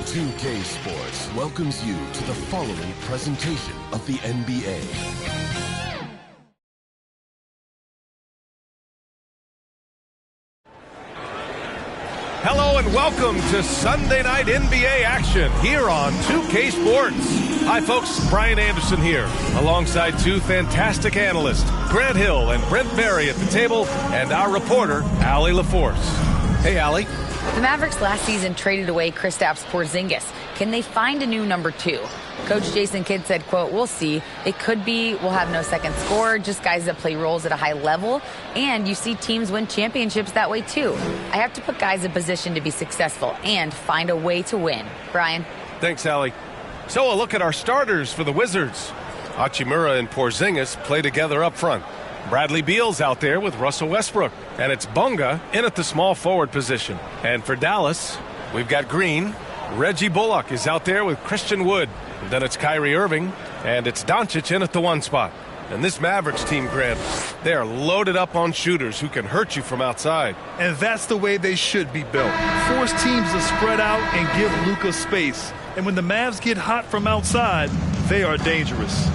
2K Sports welcomes you to the following presentation of the NBA. Hello and welcome to Sunday Night NBA action here on 2K Sports. Hi folks, Brian Anderson here, alongside two fantastic analysts, Grant Hill and Brent Berry at the table, and our reporter, Allie LaForce. Hey, Allie. The Mavericks last season traded away Kristaps Porzingis. Can they find a new number two? Coach Jason Kidd said, quote, "We'll see. It could be we'll have no second scorer, just guys that play roles at a high level. And you see teams win championships that way, too. I have to put guys in position to be successful and find a way to win." Brian? Thanks, Allie. So a look at our starters for the Wizards. Hachimura and Porzingis play together up front. Bradley Beal's out there with Russell Westbrook. And it's Bunga in at the small forward position. And for Dallas, we've got Green. Reggie Bullock is out there with Christian Wood. And then it's Kyrie Irving. And it's Doncic in at the one spot. And this Mavericks team, Grant, they are loaded up on shooters who can hurt you from outside. And that's the way they should be built. Force teams to spread out and give Luka space. And when the Mavs get hot from outside, they are dangerous.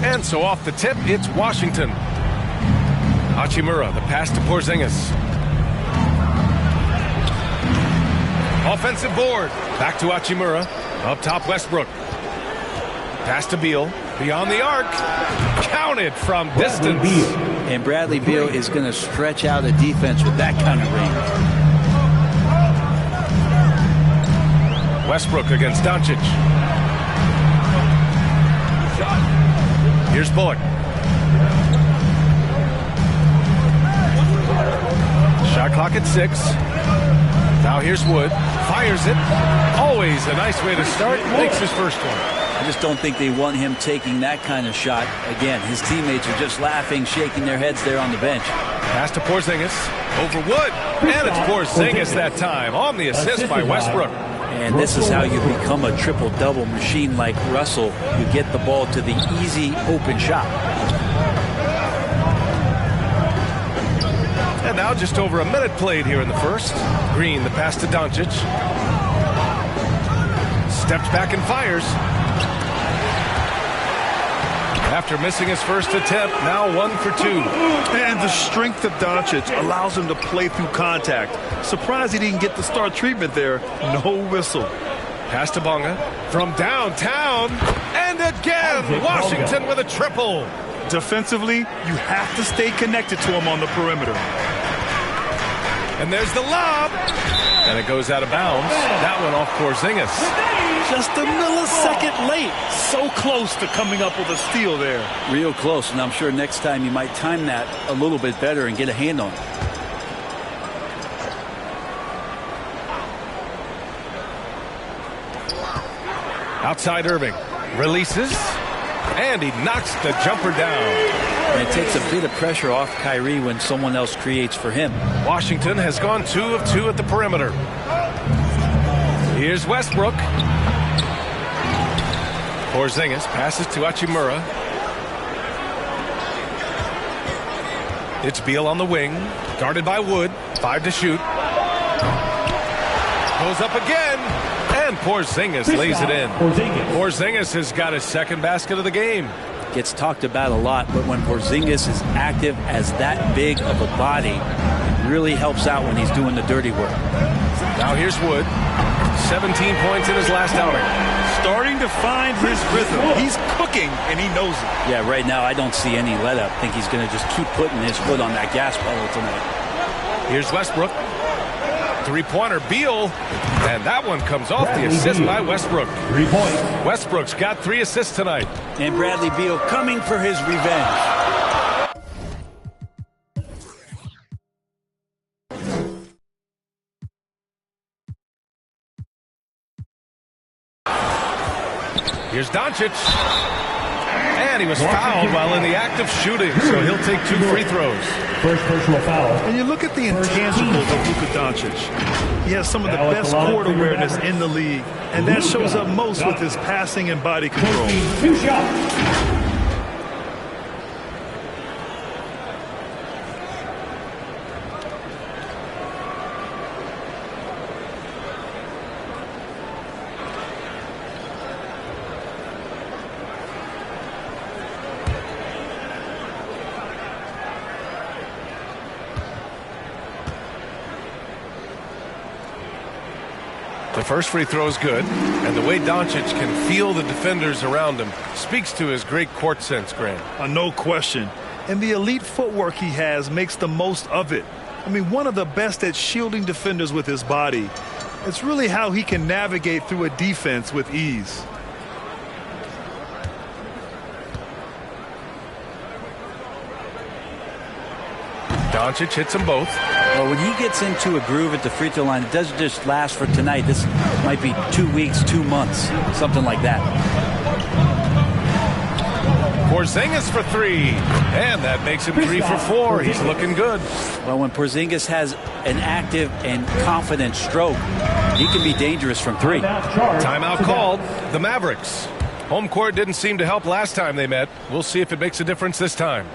And so off the tip, it's Washington. Hachimura, the pass to Porzingis. Offensive board. Back to Hachimura. Up top, Westbrook. Pass to Beal. Beyond the arc. Counted from distance. And Bradley Beal is going to stretch out a defense with that kind of range. Westbrook against Doncic. Here's Bullock. Shot clock at 6. Now here's Wood. Fires it. Always a nice way to start. Makes his first one. I just don't think they want him taking that kind of shot. Again, his teammates are just laughing, shaking their heads there on the bench. Pass to Porzingis. Over Wood. And it's Porzingis that time on the assist by Westbrook. And this is how you become a triple-double machine like Russell. You get the ball to the easy open shot. And now just over a minute played here in the first. Green, the pass to Doncic. Steps back and fires. After missing his first attempt, now 1 for 2. And the strength of Doncic allows him to play through contact. Surprised he didn't get the star treatment there. No whistle. Pass to Bunga from downtown. And again, Washington with a triple. Defensively, you have to stay connected to him on the perimeter. And there's the lob. And it goes out of bounds. That one off Porzingis. Just a millisecond late. So close to coming up with a steal there. Real close, and I'm sure next time you might time that a little bit better and get a hand on it. Outside Irving. Releases. And he knocks the jumper down. And it takes a bit of pressure off Kyrie when someone else creates for him. Washington has gone 2 of 2 at the perimeter. Here's Westbrook. Porzingis passes to Hachimura. It's Beal on the wing. Guarded by Wood. 5 to shoot. Goes up again. And Porzingis lays it in. Porzingis has got his second basket of the game. Gets talked about a lot, but when Porzingis is active as that big of a body, it really helps out when he's doing the dirty work. Now here's Wood. 17 points in his last outing. Starting to find his rhythm. He's cooking, and he knows it. Yeah, right now I don't see any let-up. I think he's going to just keep putting his foot on that gas pedal tonight. Here's Westbrook. Three-pointer, Beal. And that one comes off the assist by Westbrook. 3 points. Westbrook's got 3 assists tonight. And Bradley Beal coming for his revenge. Here's Doncic. And he was fouled while in the act of shooting, so he'll take 2 free throws. First personal foul. And you look at the intangibles of Luka Doncic. He has some of the best court awareness in the league, and that shows up most with his passing and body control. 2 shots. The first free throw is good, and the way Doncic can feel the defenders around him speaks to his great court sense, Grant. No question. And the elite footwork he has makes the most of it. I mean, one of the best at shielding defenders with his body. It's really how he can navigate through a defense with ease. Doncic hits them both. Well, when he gets into a groove at the free throw line, it doesn't just last for tonight. This might be 2 weeks, 2 months, something like that. Porzingis for three, and that makes him 3 for 4. He's looking good. Well, when Porzingis has an active and confident stroke, he can be dangerous from 3. Timeout called. The Mavericks. Home court didn't seem to help last time they met. We'll see if it makes a difference this time.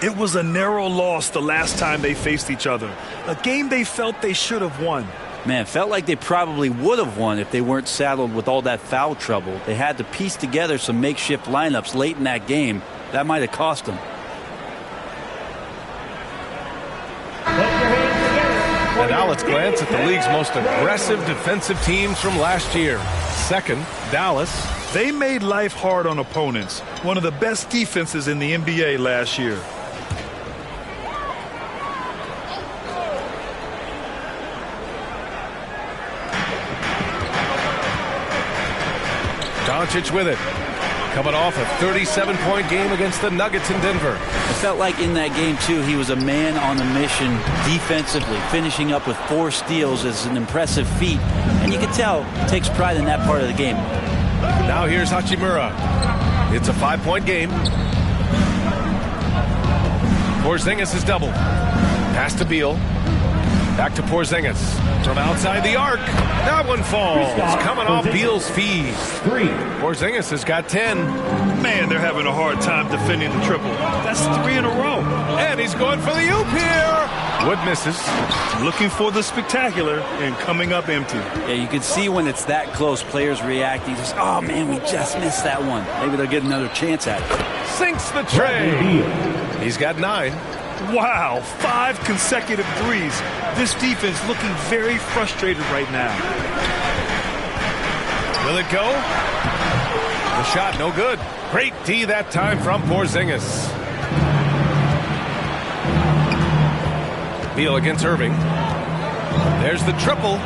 It was a narrow loss the last time they faced each other. A game they felt they should have won. Man, felt like they probably would have won if they weren't saddled with all that foul trouble. They had to piece together some makeshift lineups late in that game. That might have cost them. And now let's glance at the league's most aggressive defensive teams from last year. Second, Dallas. They made life hard on opponents. One of the best defenses in the NBA last year. Doncic with it. Coming off a 37-point game against the Nuggets in Denver. It felt like in that game, too, he was a man on a mission defensively. Finishing up with 4 steals is an impressive feat. And you can tell he takes pride in that part of the game. Now here's Hachimura. It's a 5-point game. Porzingis is doubled. Pass to Beal. Back to Porzingis. From outside the arc. That one falls. Coming off Beal's feed. Porzingis has got 10. Man, they're having a hard time defending the triple. That's 3 in a row. And he's going for the oop here. Wood misses. Looking for the spectacular and coming up empty. Yeah, you can see when it's that close, players reacting. Just, oh, man, we just missed that one. Maybe they'll get another chance at it. Sinks the tray. He's got 9. Wow, 5 consecutive threes. This defense looking very frustrated right now. Will it go? The shot no good. Great D that time from Porzingis. Beal against Irving. There's the triple.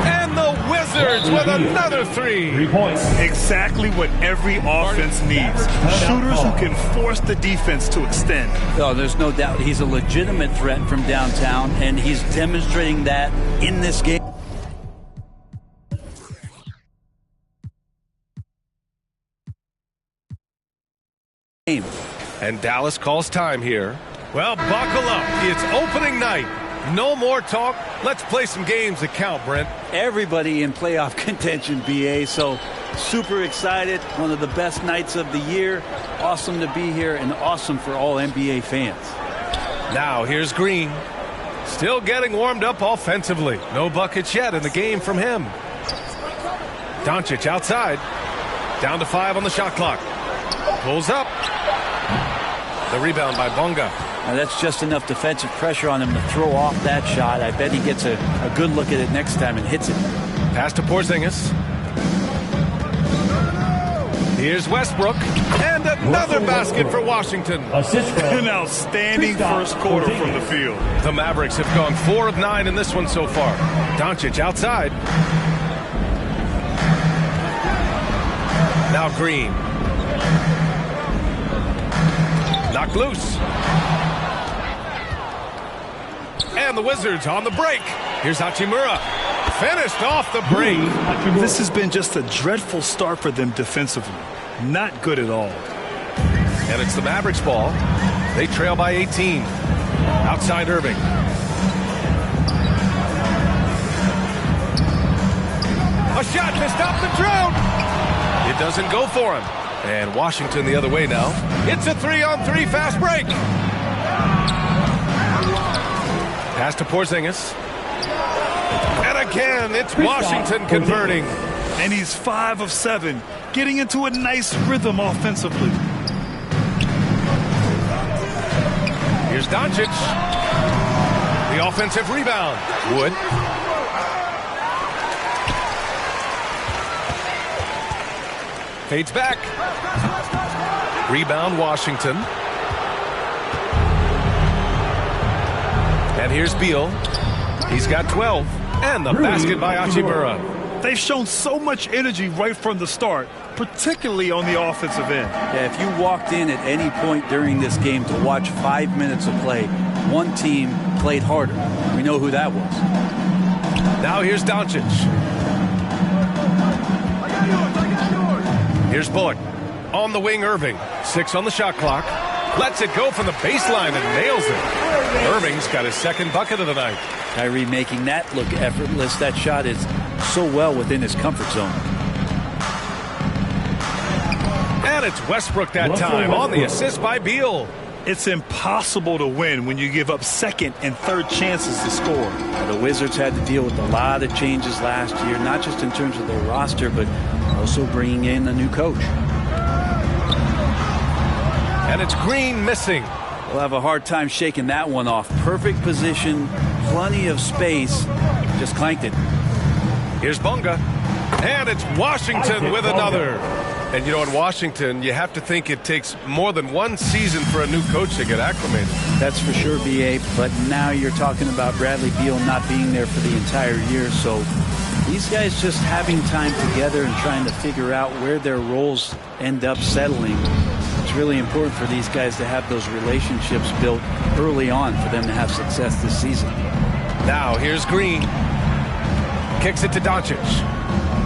And the Wizards with another 3. 3 points. Exactly what every offense needs. Shooters who can force the defense to extend. Oh, there's no doubt he's a legitimate threat from downtown, and he's demonstrating that in this game. And Dallas calls time here. Well, buckle up. It's opening night. No more talk. Let's play some games that count, Brent. Everybody in playoff contention, BA, so super excited. One of the best nights of the year. Awesome to be here and awesome for all NBA fans. Now here's Green. Still getting warmed up offensively. No buckets yet in the game from him. Doncic outside. Down to 5 on the shot clock. Pulls up. The rebound by Bonga. Now that's just enough defensive pressure on him to throw off that shot. I bet he gets a good look at it next time and hits it. Pass to Porzingis. Here's Westbrook. And another basket for Washington. An outstanding first quarter from the field. The Mavericks have gone 4 of 9 in this one so far. Doncic outside. Now Green. Knocked loose. And the Wizards on the break. Here's Hachimura. Finished off the break. This has been just a dreadful start for them defensively. Not good at all. And it's the Mavericks ball. They trail by 18. Outside Irving. A shot to stop the drought. It doesn't go for him. And Washington the other way now. It's a 3-on-3 fast break. Pass to Porzingis. And again, it's Washington converting. And he's 5 of 7, getting into a nice rhythm offensively. Here's Doncic. The offensive rebound. Wood. Fades back. Rebound, Washington. And here's Beal. He's got 12. And the basket by Hachimura. They've shown so much energy right from the start, particularly on the offensive end. Yeah, if you walked in at any point during this game to watch 5 minutes of play, one team played harder. We know who that was. Now here's Doncic. Here's Bullock. On the wing, Irving. 6 on the shot clock. Lets it go from the baseline and nails it. Irving's got his second bucket of the night. Kyrie making that look effortless. That shot is so well within his comfort zone. And it's Westbrook that time on the assist by Beal. It's impossible to win when you give up second and third chances to score. The Wizards had to deal with a lot of changes last year, not just in terms of their roster, but also bringing in a new coach. And it's Green missing. We'll have a hard time shaking that one off. Perfect position, plenty of space, just clanked it. Here's Bunga. And it's Washington with another. And you know, in Washington, you have to think it takes more than one season for a new coach to get acclimated. That's for sure, B.A., but now you're talking about Bradley Beal not being there for the entire year, so these guys just having time together and trying to figure out where their roles end up settling. It's really important for these guys to have those relationships built early on for them to have success this season. Now here's Green. Kicks it to Doncic.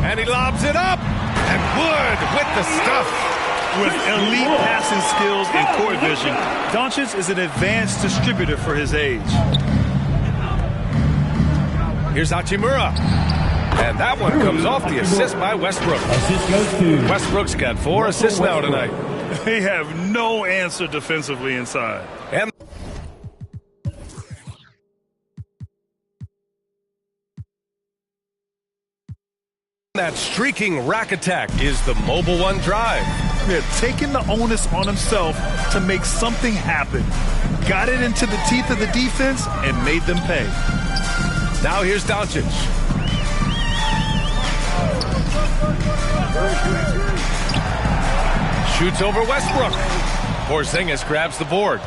And he lobs it up. And Wood with the stuff. With elite passing skills and court vision, Doncic is an advanced distributor for his age. Here's Hachimura. And that one comes off the assist by Westbrook. Assist goes to Westbrook's got 4 assists now tonight. They have no answer defensively inside. And that streaking rack attack is the Mobile One drive. Yeah, taking the onus on himself to make something happen. Got it into the teeth of the defense and made them pay. Now here's Doncic. Shoots over Westbrook. Porzingis grabs the board.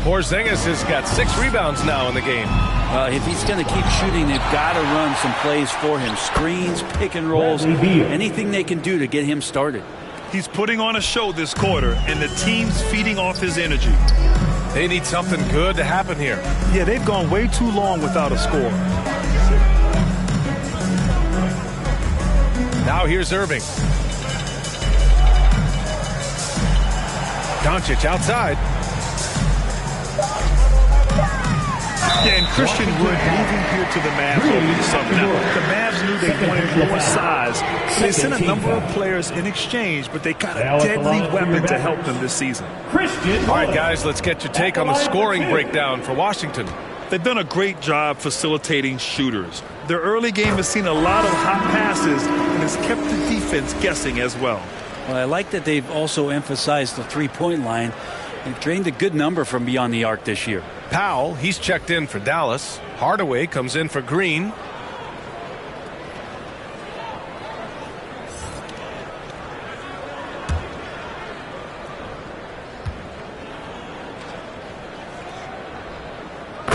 Porzingis has got 6 rebounds now in the game. If he's going to keep shooting, they've got to run some plays for him. Screens, pick and rolls, anything they can do to get him started. He's putting on a show this quarter, and the team's feeding off his energy. They need something good to happen here. Yeah, they've gone way too long without a score. Now here's Irving. Doncic outside. Yeah, and Christian Wood moving here to the Mavs over the summer. Now, the Mavs knew they wanted more size. So they sent a number of players in exchange, but they got a deadly weapon to help them this season. All right, guys, let's get your take on the scoring breakdown for Washington. They've done a great job facilitating shooters. Their early game has seen a lot of hot passes and has kept the defense guessing as well. Well, I like that they've also emphasized the three-point line. They've drained a good number from beyond the arc this year. Powell, he's checked in for Dallas. Hardaway comes in for Green.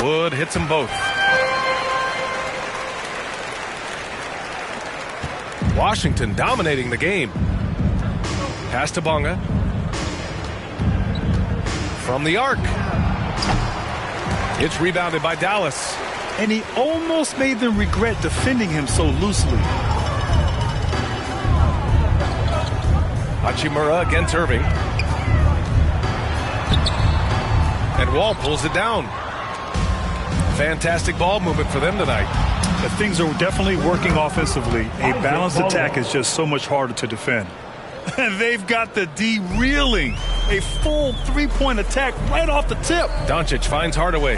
Wood hits them both. Washington dominating the game. Pass to Bunga. From the arc. It's rebounded by Dallas. And he almost made them regret defending him so loosely. Hachimura against Irving. And Wall pulls it down. Fantastic ball movement for them tonight. But things are definitely working offensively. A balanced attack is just so much harder to defend. And they've got the D reeling. A full three-point attack right off the tip. Doncic finds Hardaway.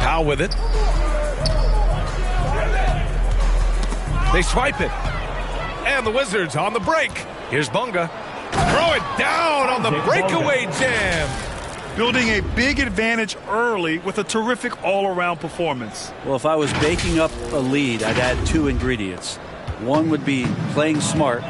Powell with it. They swipe it. And the Wizards on the break. Here's Bunga. Throw it down on the breakaway jam. Building a big advantage early with a terrific all-around performance. Well, if I was baking up a lead, I'd add 2 ingredients. One would be playing smart,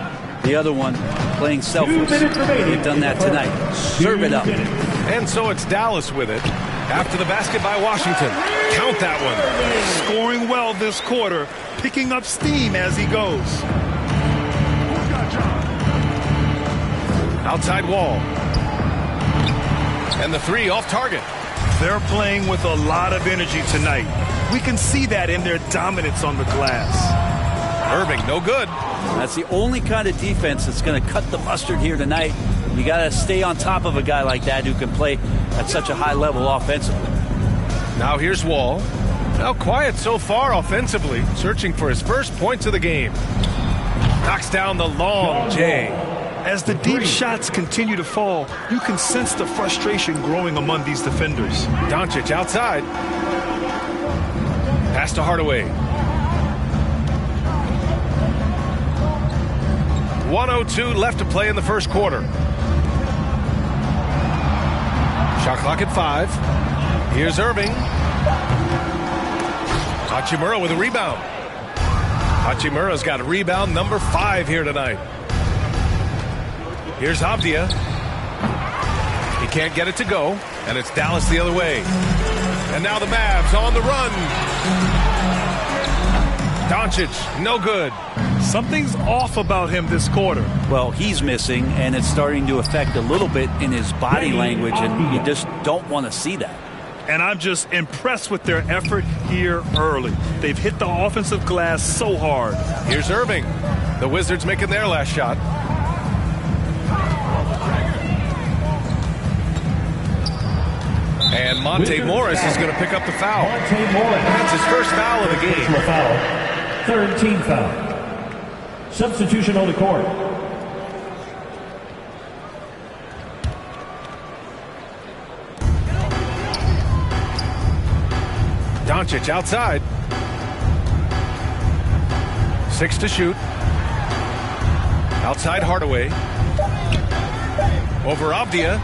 The other one playing selfless. They've done that tonight. Serve it up. And so it's Dallas with it. After the basket by Washington. Count that one. Scoring well this quarter, picking up steam as he goes. Outside wall. And the three off target. They're playing with a lot of energy tonight. We can see that in their dominance on the glass. Irving, no good. That's the only kind of defense that's going to cut the mustard here tonight. You got to stay on top of a guy like that who can play at such a high level offensively. Now here's Wall. Now quiet so far offensively, searching for his first points of the game. Knocks down the long J. As the deep shots continue to fall, you can sense the frustration growing among these defenders. Doncic outside. Pass to Hardaway. 1:02 left to play in the first quarter. Shot clock at 5. Here's Irving. Hachimura with a rebound. Hachimura's got a rebound number 5 here tonight. Here's Avdia. He can't get it to go, and it's Dallas the other way. And now the Mavs on the run. Doncic, no good. Something's off about him this quarter. Well, he's missing, and it's starting to affect a little bit in his body language, and you just don't want to see that. And I'm just impressed with their effort here early. They've hit the offensive glass so hard. Here's Irving. The Wizards making their last shot. And Monte Morris is going to pick up the foul. That's his first foul of the game. Third team foul. Substitution on the court. Doncic outside. 6 to shoot. Outside Hardaway. Over Avdia.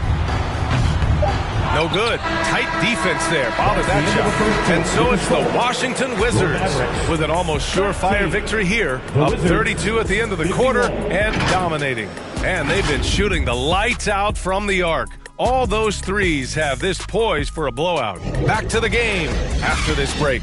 No good. Tight defense there. Bothered that shot. And so it's the Washington Wizards with an almost surefire victory here. Up 32 at the end of the quarter and dominating. And they've been shooting the lights out from the arc. All those threes have this poised for a blowout. Back to the game after this break.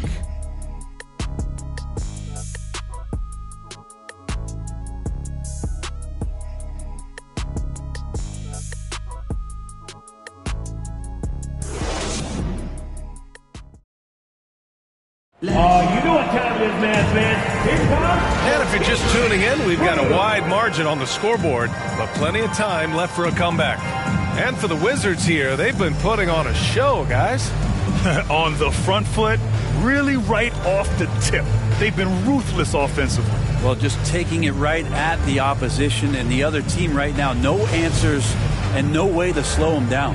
You know what time it is, man. Here comes. And if you're just tuning in, we've got a wide margin on the scoreboard, but plenty of time left for a comeback. And for the Wizards here, they've been putting on a show, guys. On the front foot, really right off the tip. They've been ruthless offensively. Well, just taking it right at the opposition and the other team right now. No answers and no way to slow them down.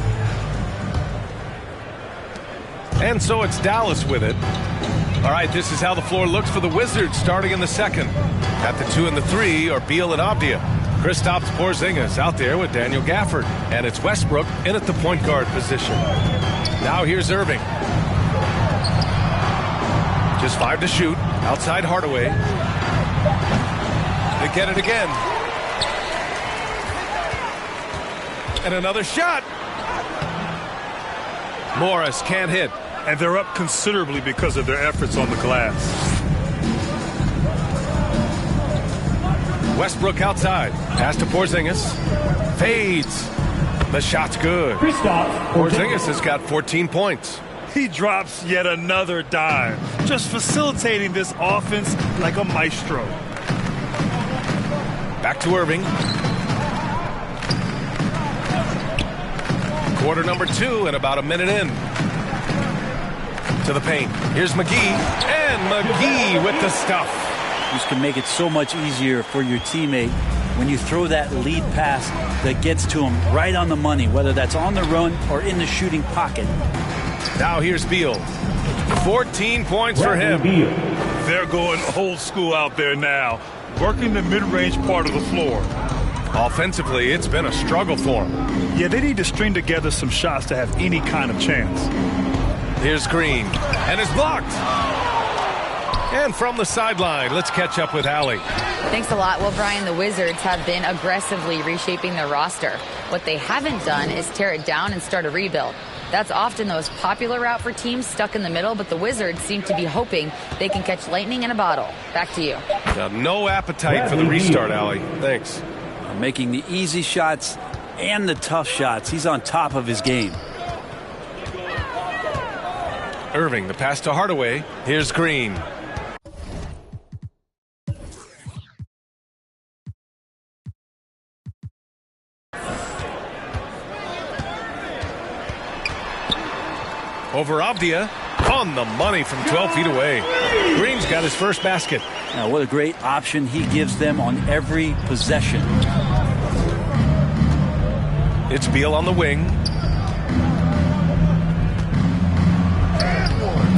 And so it's Dallas with it. All right, this is how the floor looks for the Wizards starting in the second. At the 2 and the 3 are Beal and Avdia. Kristaps Porzingis out there with Daniel Gafford. And it's Westbrook in at the point guard position. Now here's Irving. Just 5 to shoot. Outside Hardaway. They get it again. And another shot. Morris can't hit. And they're up considerably because of their efforts on the glass. Westbrook outside. Pass to Porzingis. Fades. The shot's good. Porzingis has got 14 points. He drops yet another dime, just facilitating this offense like a maestro. Back to Irving. Quarter number 2 and about a minute in. To the paint. Here's McGee. And McGee with the stuff. This can make it so much easier for your teammate when you throw that lead pass that gets to him right on the money, whether that's on the run or in the shooting pocket. Now here's Beal. 14 points for him. They're going old school out there now, working the mid-range part of the floor. Offensively, it's been a struggle for him. Yeah, they need to string together some shots to have any kind of chance. Here's Green. And it's blocked. And from the sideline, let's catch up with Allie. Thanks a lot. Well, Brian, the Wizards have been aggressively reshaping their roster. What they haven't done is tear it down and start a rebuild. That's often the most popular route for teams stuck in the middle, but the Wizards seem to be hoping they can catch lightning in a bottle. Back to you. No appetite for the restart, Allie. Thanks. Making the easy shots and the tough shots. He's on top of his game. Irving, the pass to Hardaway. Here's Green. Over Avdia, on the money from 12 feet away. Green's got his first basket. Now, what a great option he gives them on every possession. It's Beal on the wing.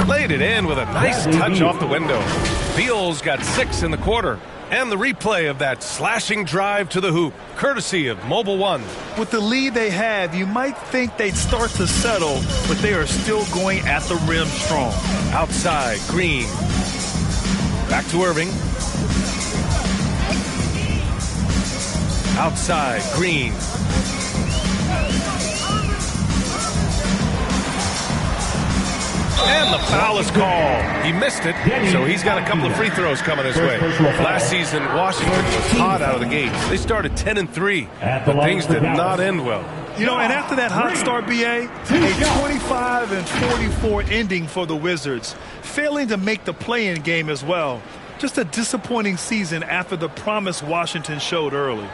Laid it in with a nice touch off the window. Beal's got 6 in the quarter. And the replay of that slashing drive to the hoop, courtesy of Mobile One. With the lead they have, you might think they'd start to settle, but they are still going at the rim strong. Outside, Green. Back to Irving. Outside, Green. And the foul is called. He missed it, so he's got a couple of free throws coming his way. Last season, Washington was hot out of the gates. They started 10-3, but things did not end well. You know, and after that hot start, BA, a 25-44 ending for the Wizards, failing to make the play-in game as well. Just a disappointing season after the promise Washington showed early.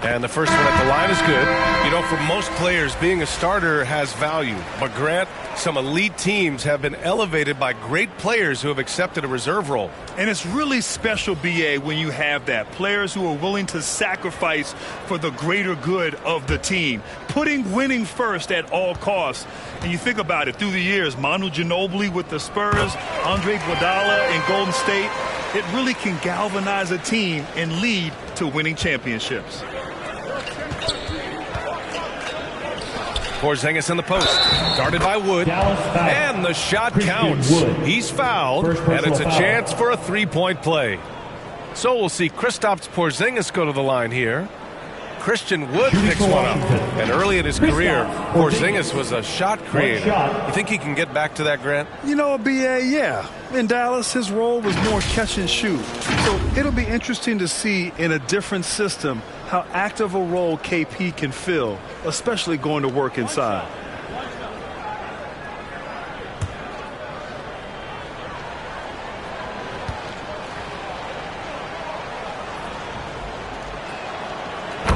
And the first one at the line is good. You know, for most players, being a starter has value. But Grant, some elite teams have been elevated by great players who have accepted a reserve role. And it's really special, BA, when you have that. Players who are willing to sacrifice for the greater good of the team. Putting winning first at all costs. And you think about it, through the years, Manu Ginobili with the Spurs, Andre Iguodala in Golden State, it really can galvanize a team and lead to winning championships. Porzingis in the post, guarded by Wood, and the shot counts. He's fouled, and it's a chance for a three-point play. So we'll see Kristaps Porzingis go to the line here. Christian Wood picks one up, and early in his career, Porzingis was a shot creator. You think he can get back to that, Grant? You know, BA, yeah. In Dallas, his role was more catch and shoot. So it'll be interesting to see in a different system how active a role KP can fill, especially going to work inside.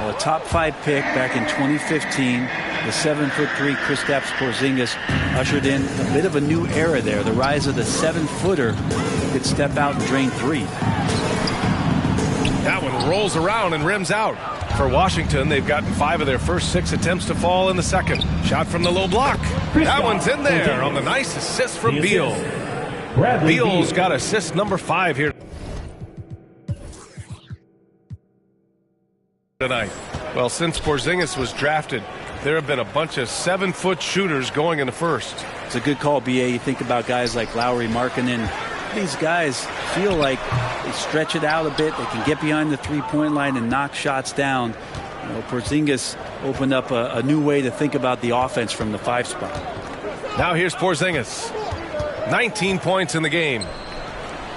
A top 5 pick back in 2015. The 7'3" Kristaps Porzingis ushered in a bit of a new era there. The rise of the 7-footer who could step out and drain 3. That one rolls around and rims out. For Washington, they've gotten 5 of their first 6 attempts to fall in the second. Shot from the low block. That one's in there on the nice assist from Beal. Beal's got assist number 5 here tonight. Well, since Porzingis was drafted, there have been a bunch of 7-foot shooters going in the first. It's a good call, BA. You think about guys like Lauri Markkanen. These guys feel like they stretch it out a bit. They can get behind the three-point line and knock shots down. You know, Porzingis opened up a new way to think about the offense from the 5 spot. Now here's Porzingis. 19 points in the game.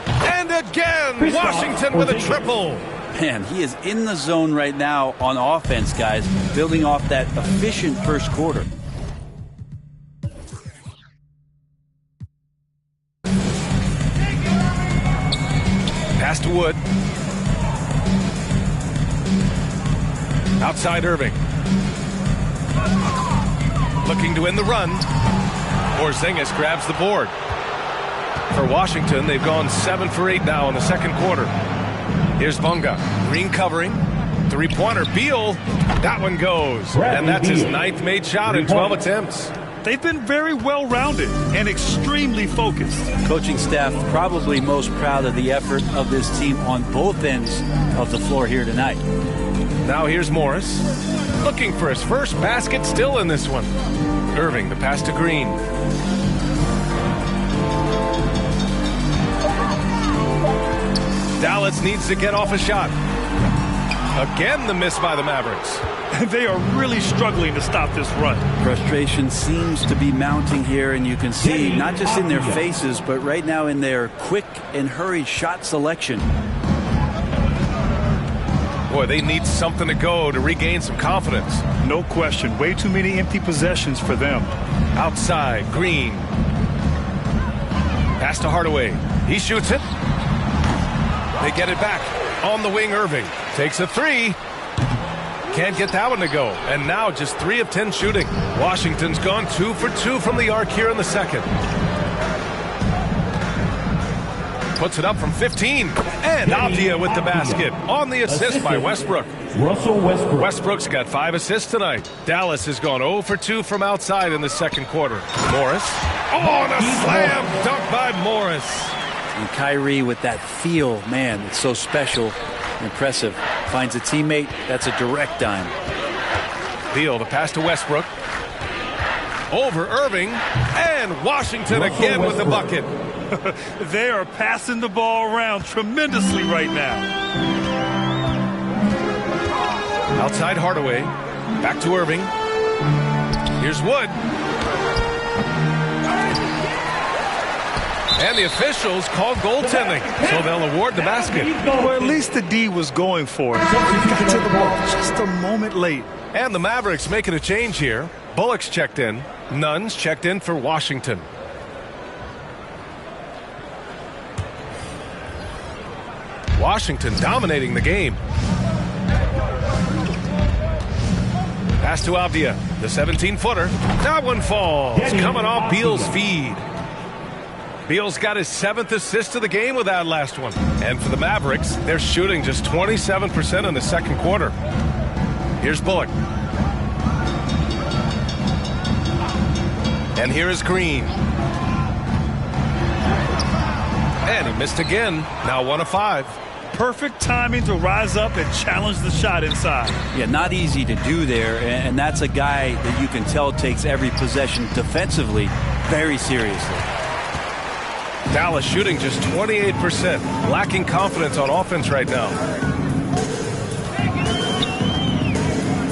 And again, Washington with a triple. Man, he is in the zone right now on offense, guys, building off that efficient first quarter. Pass to Wood. Outside Irving. Looking to win the run. Porzingis grabs the board. For Washington, they've gone 7 for 8 now in the second quarter. Here's Bunga. Green covering. Three-pointer. Beal. That one goes. And that's his 9th made shot in 12 attempts. They've been very well-rounded and extremely focused. Coaching staff probably most proud of the effort of this team on both ends of the floor here tonight. Now here's Morris, looking for his first basket, still in this one. Irving, the pass to Green. Dallas needs to get off a shot. Again, the miss by the Mavericks. They are really struggling to stop this run. Frustration seems to be mounting here, and you can see not just in their faces, but right now in their quick and hurried shot selection. Boy, they need something to go to regain some confidence. No question. Way too many empty possessions for them. Outside, Green. Pass to Hardaway. He shoots it. They get it back. On the wing, Irving. Takes a three. Can't get that one to go. And now just 3 of 10 shooting. Washington's gone 2 for 2 from the arc here in the second. Puts it up from 15. And Avdia with the basket. On the assist by Westbrook. Russell Westbrook. Westbrook's got 5 assists tonight. Dallas has gone 0 for 2 from outside in the second quarter. Morris. Oh, and a slam dunk by Morris. And Kyrie with that feel, man, it's so special, impressive. Finds a teammate, that's a direct dime. Beal, the pass to Westbrook. Over Irving, and Washington again with the bucket. They are passing the ball around tremendously right now. Outside Hardaway, back to Irving. Here's Wood. And the officials called goaltending, so they'll award the basket. Well, at least the D was going for it. Got to the ball just a moment late. And the Mavericks making a change here. Bullock's checked in. Nunn's checked in for Washington. Washington dominating the game. Pass to Avdia, the 17-footer. That one falls, coming off Beal's feed. Beal's got his 7th assist of the game with that last one. And for the Mavericks, they're shooting just 27% in the second quarter. Here's Bullock. And here is Green. And he missed again. Now 1 of 5. Perfect timing to rise up and challenge the shot inside. Yeah, not easy to do there, and that's a guy that you can tell takes every possession defensively very seriously. Dallas shooting just 28%, lacking confidence on offense right now.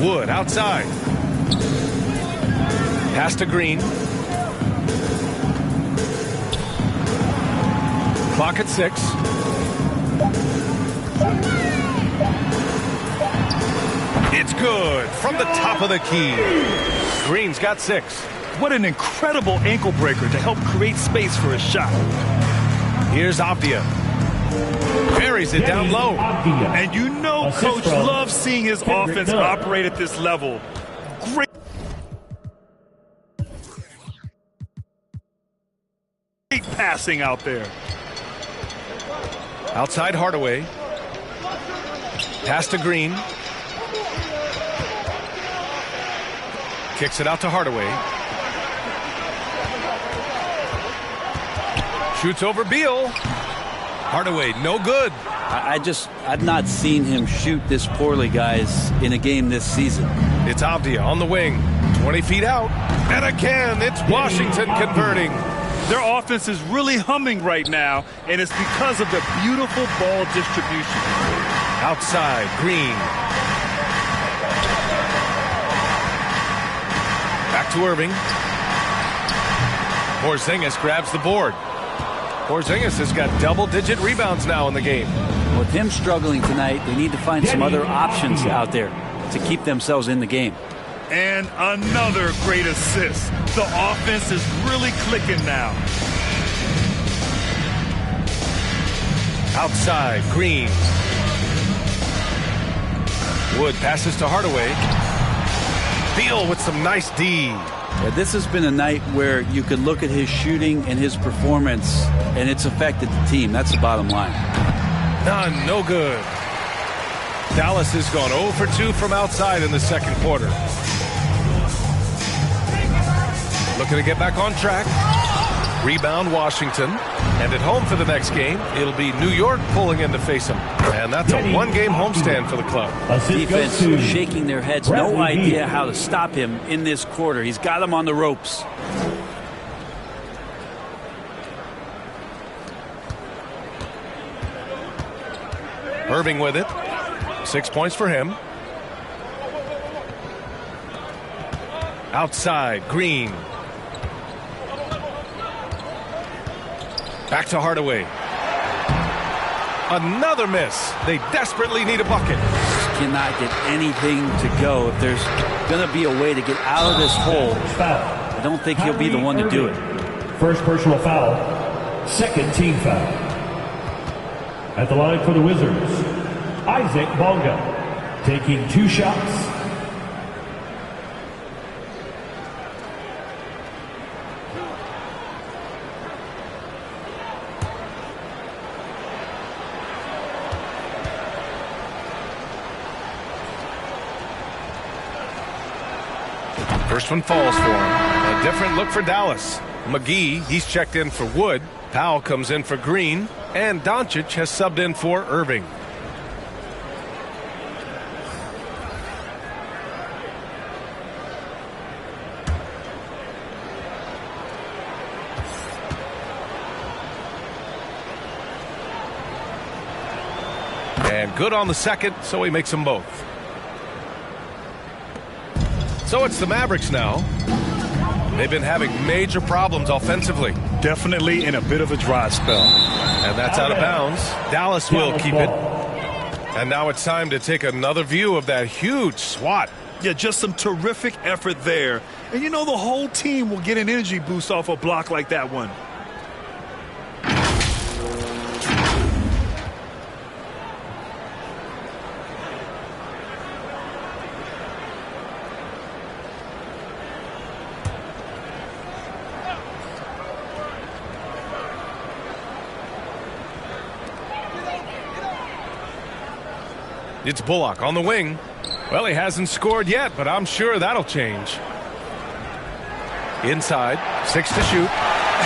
Wood outside. Pass to Green. Clock at 6. It's good from the top of the key. Green's got 6. What an incredible ankle breaker to help create space for a shot. Here's Avdia. Buries it down low. And you know Coach loves seeing his offense operate at this level. Great passing out there. Outside Hardaway. Pass to Green. Kicks it out to Hardaway. Shoots over Beal. Hardaway, no good. I've not seen him shoot this poorly, guys, in a game this season. It's Avdia on the wing. 20 feet out. And again, it's Washington converting. Their offense is really humming right now, and it's because of the beautiful ball distribution. Outside, Green. Back to Irving. Porzingis grabs the board. Porzingis has got double-digit rebounds now in the game. With him struggling tonight, they need to find some other options out there to keep themselves in the game. And another great assist. The offense is really clicking now. Outside, Green. Wood passes to Hardaway. Beal with some nice D. Yeah, this has been a night where you could look at his shooting and his performance, and it's affected the team. That's the bottom line. None, no good. Dallas has gone 0 for 2 from outside in the second quarter. Looking to get back on track. Rebound Washington. And at home for the next game, it'll be New York pulling in to face them. And that's a one-game homestand for the club. Defense shaking their heads. No idea how to stop him in this quarter. He's got him on the ropes. Irving with it. 6 points for him. Outside, Green. Back to Hardaway. Another miss. They desperately need a bucket. Cannot get anything to go. If there's going to be a way to get out of this hole, I don't think he'll be the one to do it. First personal foul. Second team foul. At the line for the Wizards, Isaac Bonga, taking 2 shots. First one falls for him. A different look for Dallas. McGee, he's checked in for Wood. Powell comes in for Green. And Doncic has subbed in for Irving. And good on the second, so he makes them both. So it's the Mavericks now. They've been having major problems offensively. Definitely in a bit of a dry spell. And that's out of bounds. Dallas will keep it. And now it's time to take another view of that huge swat. Yeah, just some terrific effort there. And you know, the whole team will get an energy boost off a block like that one. It's Bullock on the wing. Well, he hasn't scored yet, but I'm sure that'll change. Inside, 6 to shoot.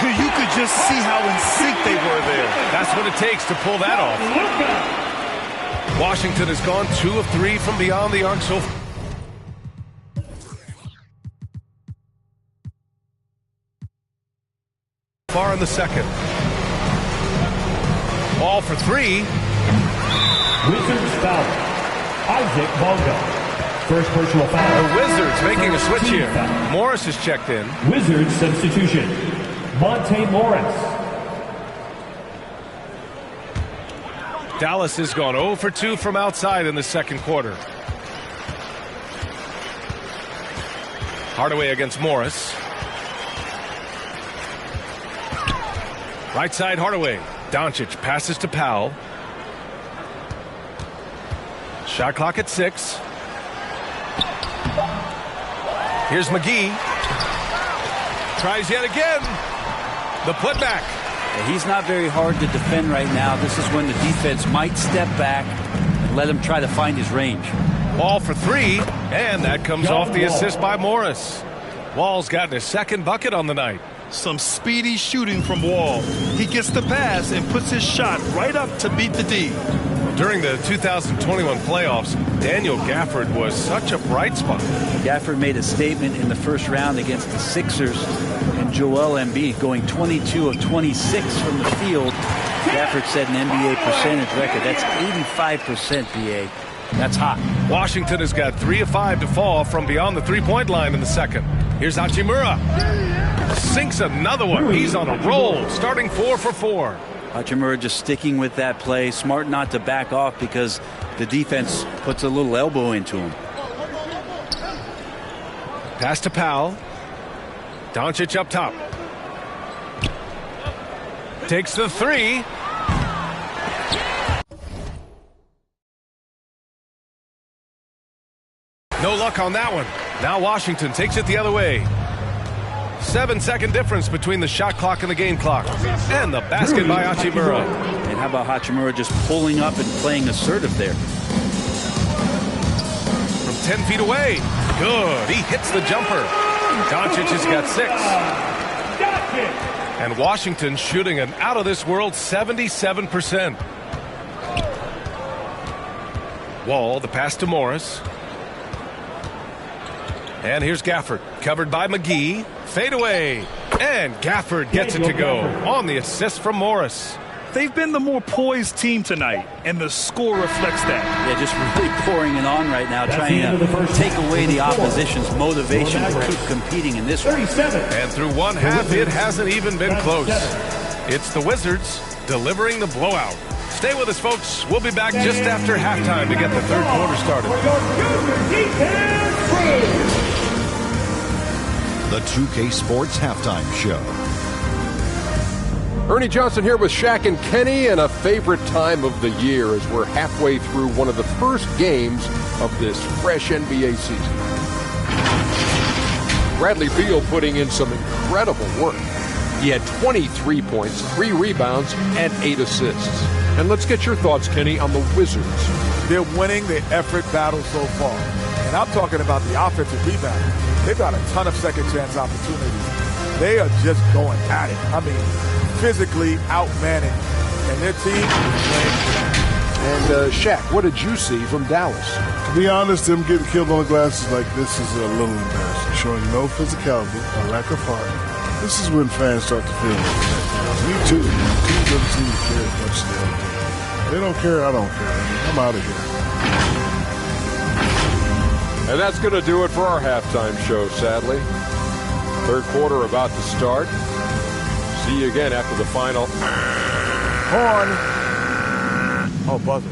You could just see how in sync they were there. That's what it takes to pull that off. Washington has gone 2 of 3 from beyond the arc so far in the second. Ball for 3. Wizards foul. Isaac Bonga. First personal foul. The Wizards making a switch here. Foul. Morris is checked in. Wizards substitution. Monte Morris. Dallas has gone 0 for 2 from outside in the second quarter. Hardaway against Morris. Right side Hardaway. Doncic passes to Powell. Shot clock at 6. Here's McGee. Tries yet again. The putback. He's not very hard to defend right now. This is when the defense might step back and let him try to find his range. Ball for 3, and that comes off the assist by Morris. Wall's gotten his second bucket on the night. Some speedy shooting from Wall. He gets the pass and puts his shot right up to beat the D. During the 2021 playoffs, Daniel Gafford was such a bright spot. Gafford made a statement in the first round against the Sixers, and Joel Embiid going 22 of 26 from the field. Gafford set an NBA percentage record. That's 85%, BA. That's hot. Washington has got 3 of 5 to fall from beyond the three-point line in the second. Here's Hachimura. Sinks another one. He's on a roll, starting 4 for 4. Hachimura just sticking with that play. Smart not to back off because the defense puts a little elbow into him. Pass to Powell. Doncic up top. Takes the 3. No luck on that one. Now Washington takes it the other way. 7-second difference between the shot clock and the game clock. And the basket by Hachimura. And how about Hachimura just pulling up and playing assertive there? From 10 feet away. Good. He hits the jumper. Doncic has got 6. And Washington shooting an out-of-this-world 77%. Wall, the pass to Morris. And here's Gafford, covered by McGee. Fade away. And Gafford gets it to go on the assist from Morris. They've been the more poised team tonight, and the score reflects that. Yeah, just really pouring it on right now, trying to take away the opposition's motivation to keep competing in this one. And through one half, it hasn't even been close. It's the Wizards delivering the blowout. Stay with us, folks. We'll be back just after halftime to get the third quarter started. The 2K Sports Halftime Show. Ernie Johnson here with Shaq and Kenny, and a favorite time of the year as we're halfway through one of the first games of this fresh NBA season. Bradley Beal putting in some incredible work. He had 23 points, 3 rebounds, and 8 assists. And let's get your thoughts, Kenny, on the Wizards. They're winning the effort battle so far. And I'm talking about the offensive rebound. They've got a ton of second chance opportunities. They are just going at it. I mean, physically outmanning. And their team is playing. And Shaq, what did you see from Dallas? To be honest, them getting killed on the glass is like this is a little embarrassing. Showing no physicality, a lack of heart. This is when fans start to feel like that. Me too. The team doesn't seem to care as much as they do. They don't care, I don't care. I'm out of here. And that's going to do it for our halftime show, sadly. Third quarter about to start. See you again after the final. Horn. Oh, buzzer.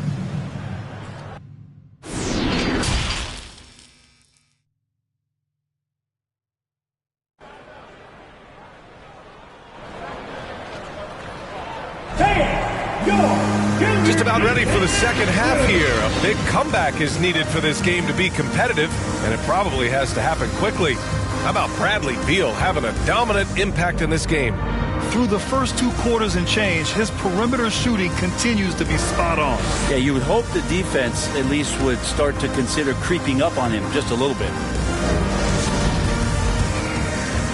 Just about ready for the second half here. A big comeback is needed for this game to be competitive, and it probably has to happen quickly. How about Bradley Beal having a dominant impact in this game? Through the first 2 quarters and change, his perimeter shooting continues to be spot on. Yeah, you would hope the defense at least would start to consider creeping up on him just a little bit.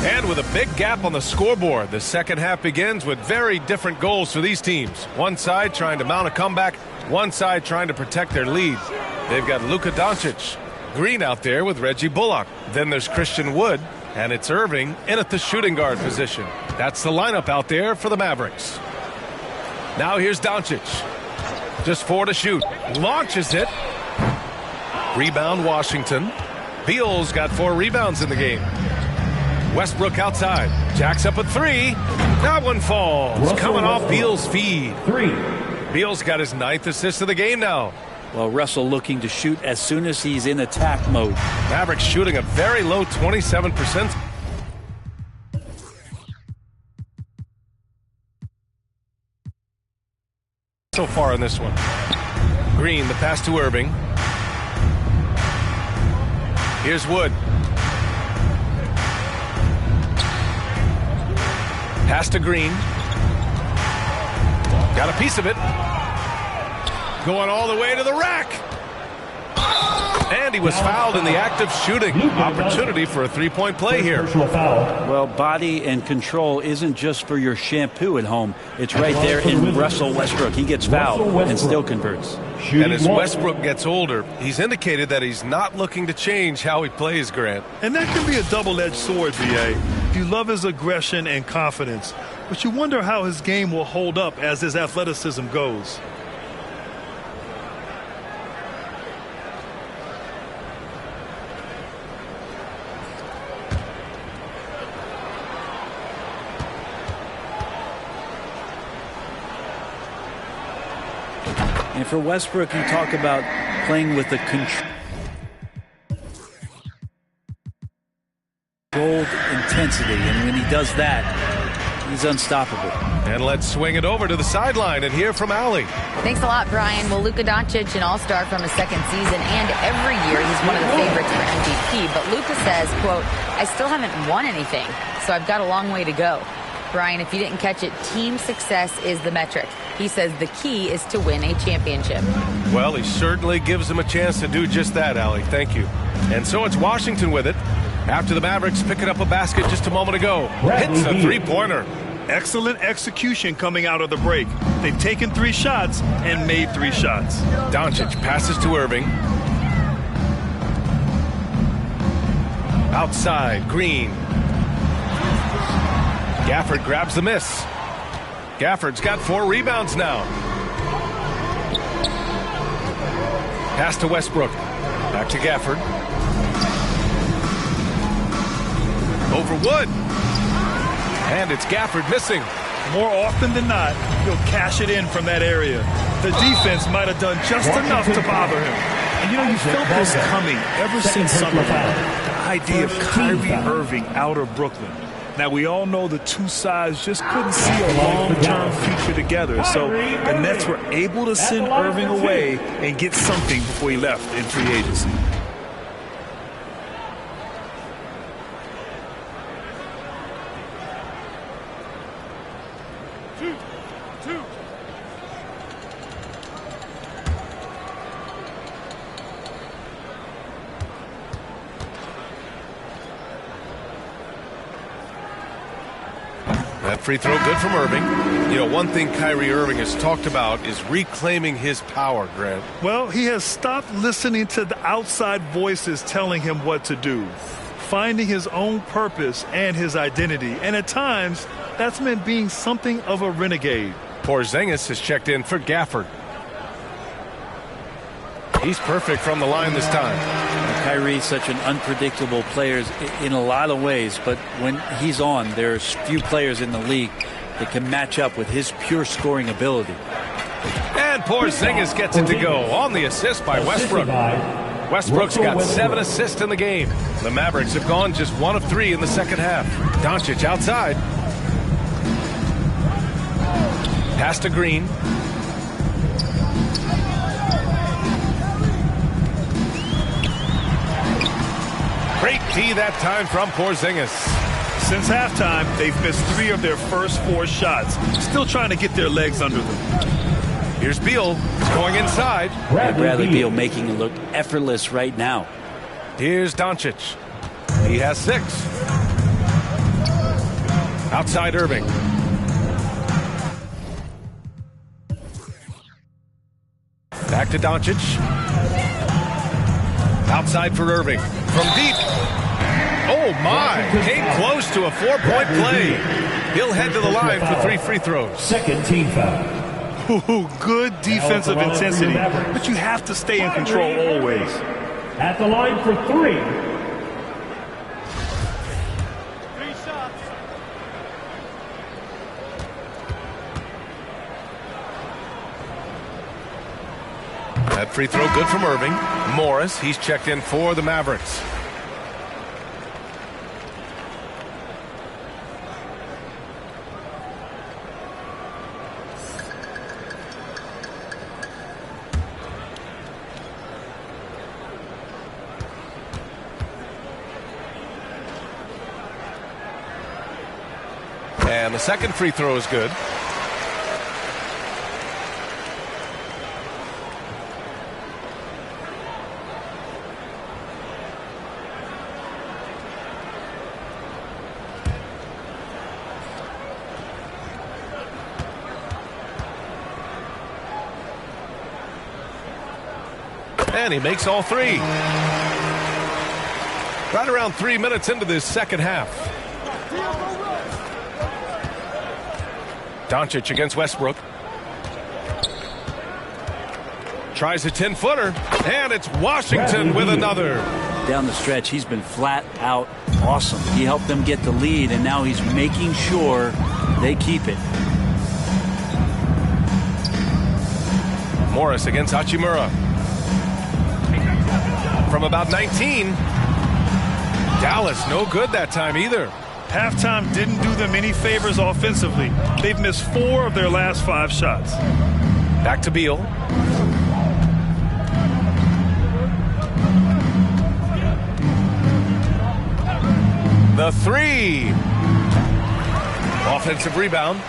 And with a big gap on the scoreboard, the second half begins with very different goals for these teams. One side trying to mount a comeback, one side trying to protect their lead. They've got Luka Doncic, Green out there with Reggie Bullock. Then there's Christian Wood, and it's Irving in at the shooting guard position. That's the lineup out there for the Mavericks. Now here's Doncic. Just 4 to shoot. Launches it. Rebound Washington. Beal's got 4 rebounds in the game. Westbrook outside. Jacks up a 3. That one falls. Coming off Beal's feed. 3. Beal's got his 9th assist of the game now. Well, Russell looking to shoot as soon as he's in attack mode. Mavericks shooting a very low 27%. So far in this one. Green, the pass to Irving. Here's Wood. Pass to Green. Got a piece of it. Going all the way to the rack. And he was fouled in the act of shooting. Opportunity for a three-point play here. Well, body and control isn't just for your shampoo at home. It's right there in Russell Westbrook. He gets fouled and still converts. And as Westbrook gets older, he's indicated that he's not looking to change how he plays, Grant. And that can be a double-edged sword, B.A. You love his aggression and confidence, but you wonder how his game will hold up as his athleticism goes. And for Westbrook, you talk about playing with the controlled intensity, and when he does that, he's unstoppable. And let's swing it over to the sideline and hear from Allie. Thanks a lot, Brian. Well, Luka Doncic, an all-star from his second season, and every year he's one of the favorites for MVP. But Luka says, quote, I still haven't won anything, so I've got a long way to go. Brian, if you didn't catch it, team success is the metric. He says the key is to win a championship. Well, he certainly gives him a chance to do just that, Allie. Thank you. And so it's Washington with it. After the Mavericks picking up a basket just a moment ago. Hits a three-pointer. Excellent execution coming out of the break. They've taken 3 shots and made 3 shots. Doncic passes to Irving. Outside, Green. Gafford grabs the miss. Gafford's got 4 rebounds now. Pass to Westbrook. Back to Gafford. Over Wood. And it's Gafford missing. More often than not, he'll cash it in from that area. The defense might have done just enough to bother him. And, you felt this coming ever since summer. The idea of Kyrie Irving out of Brooklyn. Now, we all know the two sides just couldn't see a long-term future together. So the Nets were able to send Irving away and get something before he left in free agency. That free throw good from Irving. One thing Kyrie Irving has talked about is reclaiming his power, Grant. Well, he has stopped listening to the outside voices telling him what to do, finding his own purpose and his identity. And at times, that's meant being something of a renegade. Porzingis has checked in for Gafford. He's perfect from the line this time. Kyrie's such an unpredictable player in a lot of ways, but when he's on, there's few players in the league that can match up with his pure scoring ability. And Porzingis gets it to go on the assist by Westbrook. Westbrook's got 7 assists in the game. The Mavericks have gone just 1 of 3 in the second half. Doncic outside. Pass to Green. Great D that time from Porzingis. Since halftime, they've missed 3 of their first 4 shots. Still trying to get their legs under them. Here's Beal going inside. Bradley Beal making it look effortless right now. Here's Doncic. He has 6. Outside Irving. Back to Doncic. Outside for Irving. From deep. Oh, my. Came close to a 4-point play. He'll head to the line for 3 free throws. Second team foul. Ooh, good defensive intensity, but you have to stay in control always. At the line for 3. That free throw good from Irving. Morris, he's checked in for the Mavericks. And the second free throw is good. And he makes all 3. Right around 3 minutes into this second half. Doncic against Westbrook. Tries a 10-footer, and it's Washington with another. Down the stretch, he's been flat out awesome. He helped them get the lead, and now he's making sure they keep it. Morris against Hachimura. From about 19. Dallas no good that time either. Halftime didn't do them any favors offensively. They've missed 4 of their last 5 shots. Back to Beal. The 3. Offensive rebound.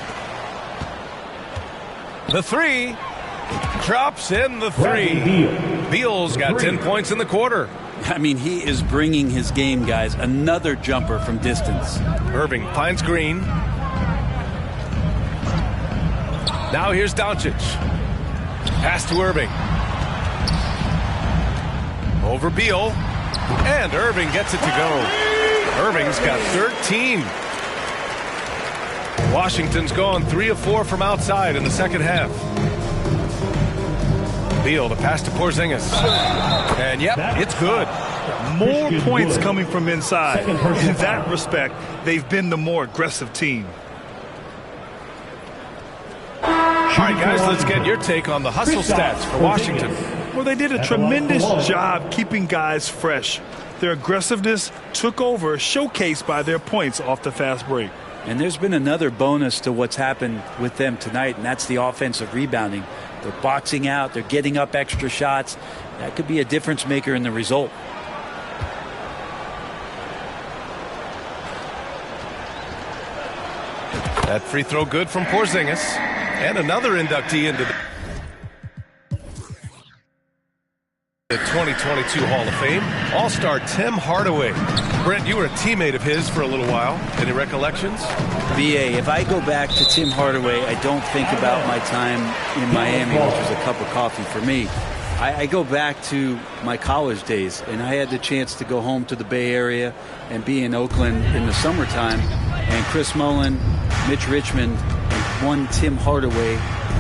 The 3. Drops in the 3. Beal's got 10 points in the quarter. I mean, he is bringing his game, guys. Another jumper from distance. Irving finds Green. Now here's Doncic. Pass to Irving. Over Beal. And Irving gets it to go. Irving's got 13. Washington's gone 3 of 4 from outside in the second half. Beal, the pass to Porzingis. And yep, it's good. More points coming from inside. In that respect, they've been the more aggressive team. All right, guys, let's get your take on the hustle stats for Washington. Well, they did a tremendous job keeping guys fresh. Their aggressiveness took over, showcased by their points off the fast break. And there's been another bonus to what's happened with them tonight, and that's the offensive rebounding. They're boxing out. They're getting up extra shots. That could be a difference maker in the result. That free throw good from Porzingis. And another inductee into the 2022 Hall of Fame, All-Star Tim Hardaway. Brent, you were a teammate of his for a little while. Any recollections? BA, if I go back to Tim Hardaway, I don't think about my time in Miami, which was a cup of coffee for me. I go back to my college days, and I had the chance to go home to the Bay Area and be in Oakland in the summertime. And Chris Mullin, Mitch Richmond, and one Tim Hardaway,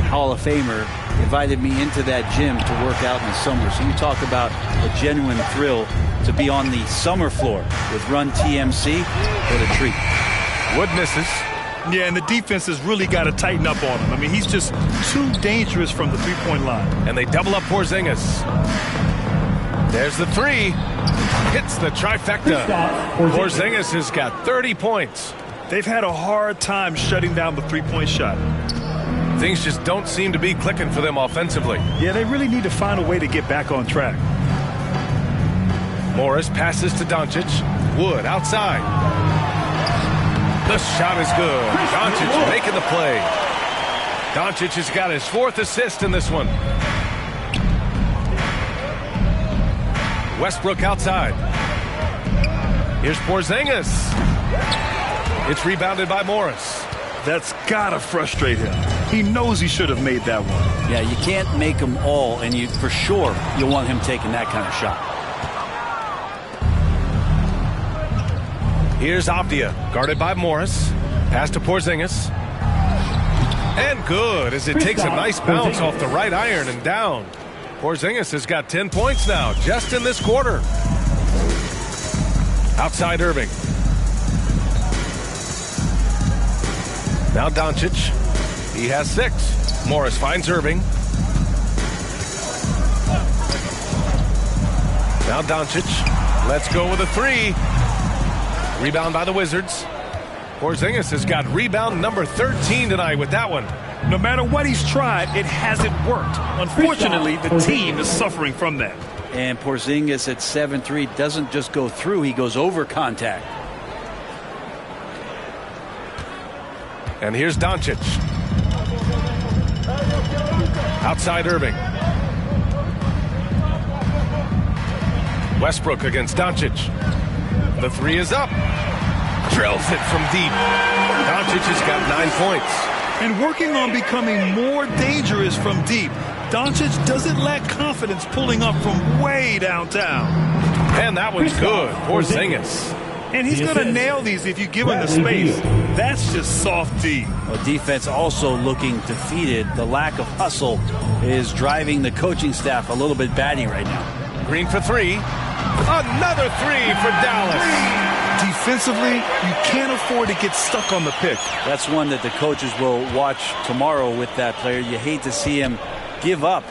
Hall of Famer, invited me into that gym to work out in the summer. So you talk about a genuine thrill to be on the summer floor with Run TMC. What a treat. Wood misses. Yeah, and the defense has really got to tighten up on him. I mean, he's just too dangerous from the three-point line. And they double up Porzingis. There's the three. Hits the trifecta. Porzingis has got 30 points. They've had a hard time shutting down the three-point shot. Things just don't seem to be clicking for them offensively. Yeah, they really need to find a way to get back on track. Morris passes to Doncic. Wood outside. The shot is good. Doncic making the play. Doncic has got his 4th assist in this one. Westbrook outside. Here's Porzingis. It's rebounded by Morris. That's gotta frustrate him. He knows he should have made that one. Yeah, you can't make them all, and you for sure you'll want him taking that kind of shot. Here's Avdia, guarded by Morris. Pass to Porzingis. And good, as it takes a nice bounce off the right iron and down. Porzingis has got 10 points now, just in this quarter. Outside Irving. Now Doncic. He has 6. Morris finds Irving. Now Doncic. Let's go with a 3. Rebound by the Wizards. Porzingis has got rebound number 13 tonight with that one. No matter what he's tried, it hasn't worked. Unfortunately, the team is suffering from that. And Porzingis at 7-3 doesn't just go through, he goes over contact. And here's Doncic. Outside Irving. Westbrook against Doncic. The 3 is up. Drills it from deep. Doncic has got 9 points. And working on becoming more dangerous from deep. Doncic doesn't lack confidence pulling up from way downtown. And that one's good. Porzingis. And he's going to nail these if you give him the space. That's just soft D. Well, defense also looking defeated. The lack of hustle is driving the coaching staff a little bit batty right now. Green for 3. Another 3 for Dallas. Defensively, you can't afford to get stuck on the pick. That's one that the coaches will watch tomorrow with that player. You hate to see him give up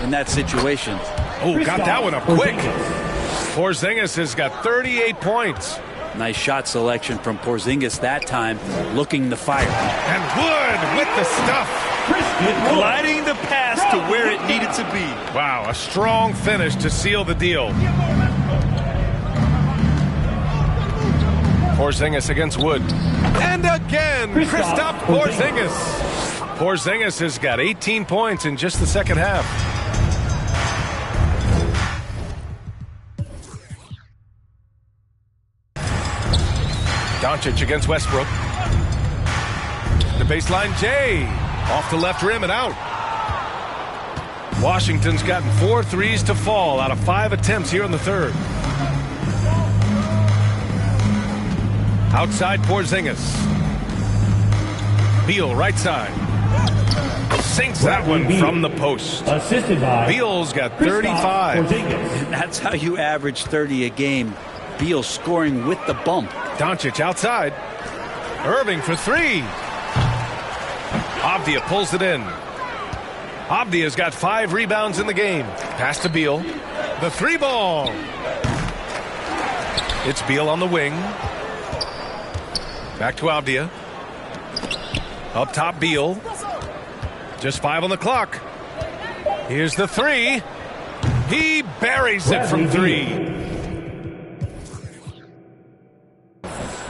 in that situation. Oh, got that one up quick. Porzingis has got 38 points. Nice shot selection from Porzingis that time, looking the fire. And Wood with the stuff. Gliding the pass to where it needed to be. Wow, a strong finish to seal the deal. Porzingis against Wood. And again, Kristaps Porzingis. Porzingis has got 18 points in just the second half. Doncic against Westbrook. The baseline, Jay. Off the left rim and out. Washington's gotten 4 threes to fall out of 5 attempts here in the third. Outside Porzingis. Beal right side. Sinks that one from the post. Assisted by Beal's got 35. And that's how you average 30 a game. Beal scoring with the bump. Doncic outside. Irving for 3. Avdija pulls it in. Avdija's got 5 rebounds in the game. Pass to Beal. The 3 ball. It's Beal on the wing. Back to Avdija. Up top, Beal. Just 5 on the clock. Here's the 3. He buries it from 3.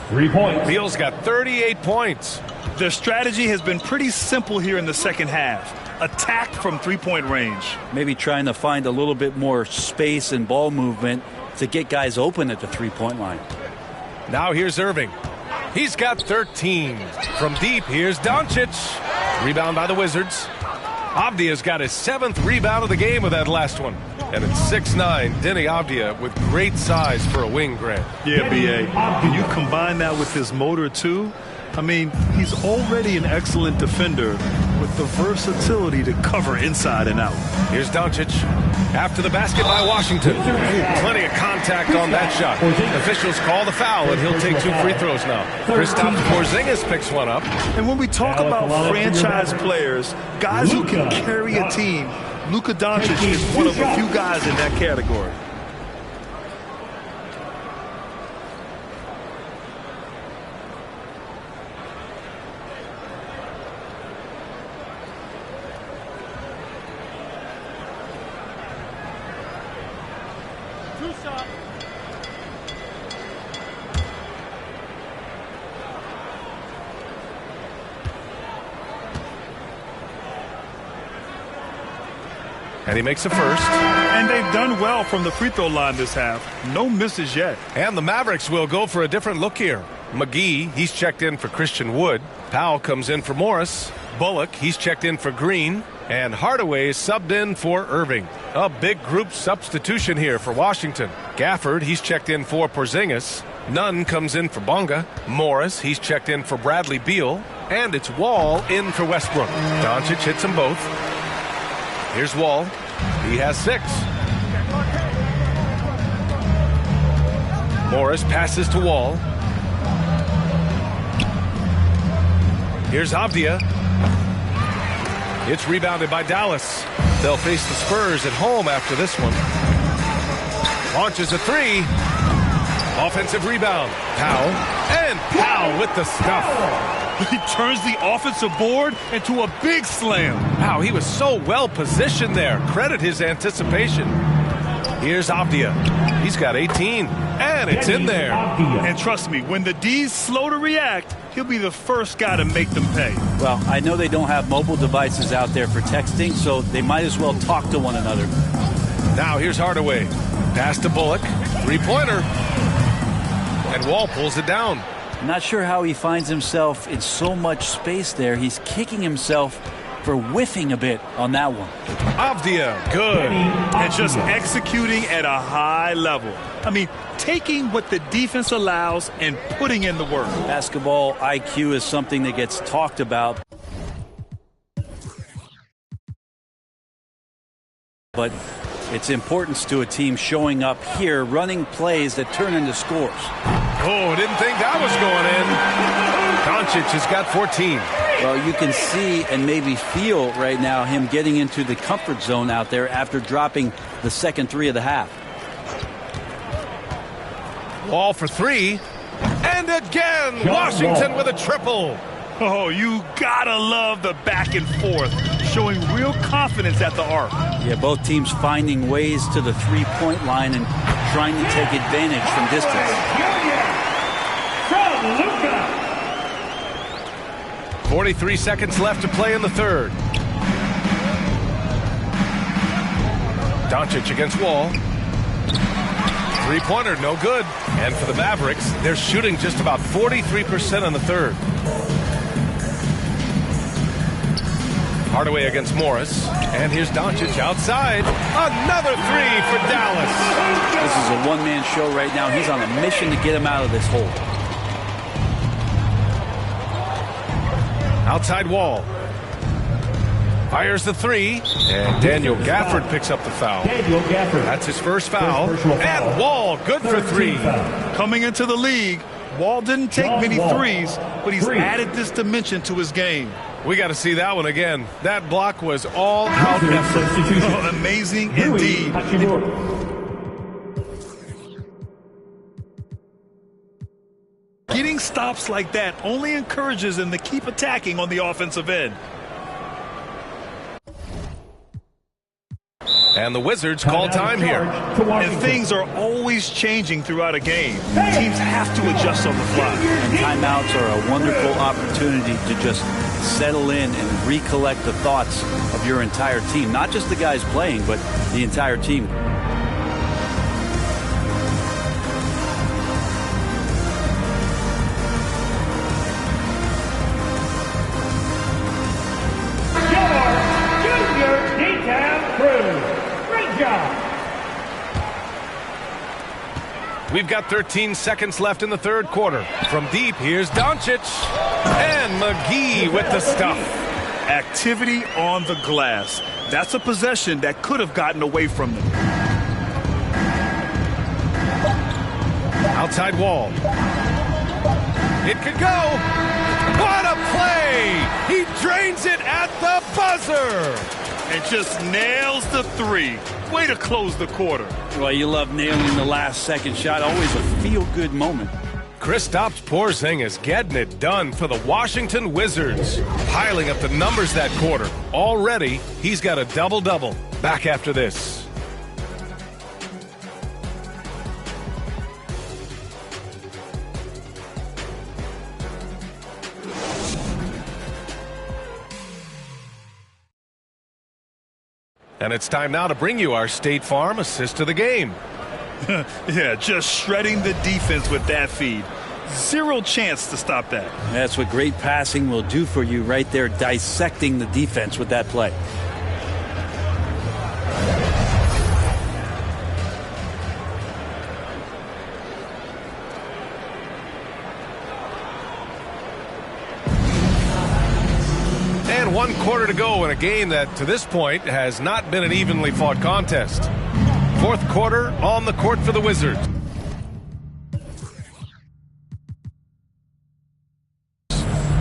3 points. Beal's got 38 points. Their strategy has been pretty simple here in the second half. Attack from three-point range. Maybe trying to find a little bit more space and ball movement to get guys open at the three-point line. Now here's Irving. He's got 13. From deep, here's Doncic. Rebound by the Wizards. Avdija's got his 7th rebound of the game with that last one. And it's 6'9", Deni Avdija with great size for a wing, Grant. Yeah, B.A. Can you combine that with his motor, too? I mean, he's already an excellent defender with the versatility to cover inside and out. Here's Doncic. After the basket by Washington. Plenty of contact on that shot. Officials call the foul, and he'll take 2 free throws now. Kristaps Porzingis picks one up. And when we talk about franchise players, guys who can carry a team, Luka Doncic is one of a few guys in that category. And he makes a first. And they've done well from the free throw line this half. No misses yet. And the Mavericks will go for a different look here. McGee, he's checked in for Christian Wood. Powell comes in for Morris. Bullock, he's checked in for Green. And Hardaway is subbed in for Irving. A big group substitution here for Washington. Gafford, he's checked in for Porzingis. Nunn comes in for Bonga. Morris, he's checked in for Bradley Beal. And it's Wall in for Westbrook. Doncic hits them both. Here's Wall. He has 6. Morris passes to Wall. Here's Avdija. It's rebounded by Dallas. They'll face the Spurs at home after this one. Launches a 3. Offensive rebound. Powell. And Powell with the stuff. He turns the offensive board into a big slam. Wow, he was so well positioned there. Credit his anticipation. Here's Avdija. He's got 18. And it's in there. And trust me, when the D's slow to react, he'll be the first guy to make them pay. Well, I know they don't have mobile devices out there for texting, so they might as well talk to one another. Now here's Hardaway. Pass to Bullock. 3-pointer. And Wall pulls it down. Not sure how he finds himself in so much space there. He's kicking himself for whiffing a bit on that one. Avdija, good. And just executing at a high level. I mean, taking what the defense allows and putting in the work. Basketball IQ is something that gets talked about. But its importance to a team showing up here, running plays that turn into scores. Oh, didn't think that was going in. Doncic has got 14. Well, you can see and maybe feel right now him getting into the comfort zone out there after dropping the second 3 of the half. Wall for 3. And again, Washington with a triple. Oh, you gotta love the back and forth, showing real confidence at the arc. Yeah, both teams finding ways to the three-point line and trying to take advantage from distance. 43 seconds left to play in the third. Doncic against Wall. 3-pointer, no good. And for the Mavericks, they're shooting just about 43% in the third. Hardaway against Morris. And here's Doncic outside. Another three for Dallas. This is a one-man show right now. He's on a mission to get him out of this hole. Outside Wall. Fires the three. And Daniel Gafford picks up the foul. Daniel Gafford. That's his first foul. And Wall, good for three. Coming into the league, Wall didn't take many threes, but he's added this dimension to his game. We got to see that one again. That block was all out effort. Amazing indeed. Getting stops like that only encourages him to keep attacking on the offensive end. And the Wizards call time here. And things are always changing throughout a game. Teams have to adjust on the fly. And timeouts are a wonderful opportunity to just settle in and recollect the thoughts of your entire team. Not just the guys playing, but the entire team. We've got 13 seconds left in the third quarter. From deep, here's Doncic. And McGee with the stuff. Activity on the glass. That's a possession that could have gotten away from them. Outside Wall. It could go. What a play! He drains it at the buzzer. And just nails the three. Way to close the quarter. Well, you love nailing the last second shot. Always a feel-good moment. Kristaps Porzingis getting it done for the Washington Wizards. Piling up the numbers that quarter. Already, he's got a double-double. Back after this. And it's time now to bring you our State Farm assist of the game. Yeah, just shredding the defense with that feed. Zero chance to stop that. That's what great passing will do for you right there, dissecting the defense with that play. And 1 quarter to go in a game that, to this point, has not been an evenly fought contest. Fourth quarter on the court for the Wizards.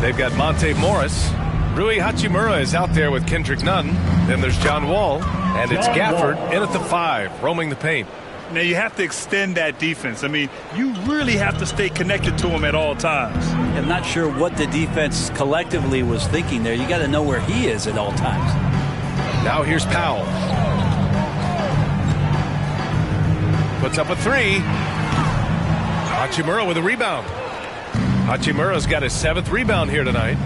They've got Monte Morris. Rui Hachimura is out there with Kendrick Nunn. Then there's John Wall. And it's Gafford in at the 5, roaming the paint. Now you have to extend that defense. I mean, you really have to stay connected to him at all times. I'm not sure what the defense collectively was thinking there. You got to know where he is at all times. Now here's Powell. Puts up a 3. Hachimura with a rebound. Hachimura's got his 7th rebound here tonight.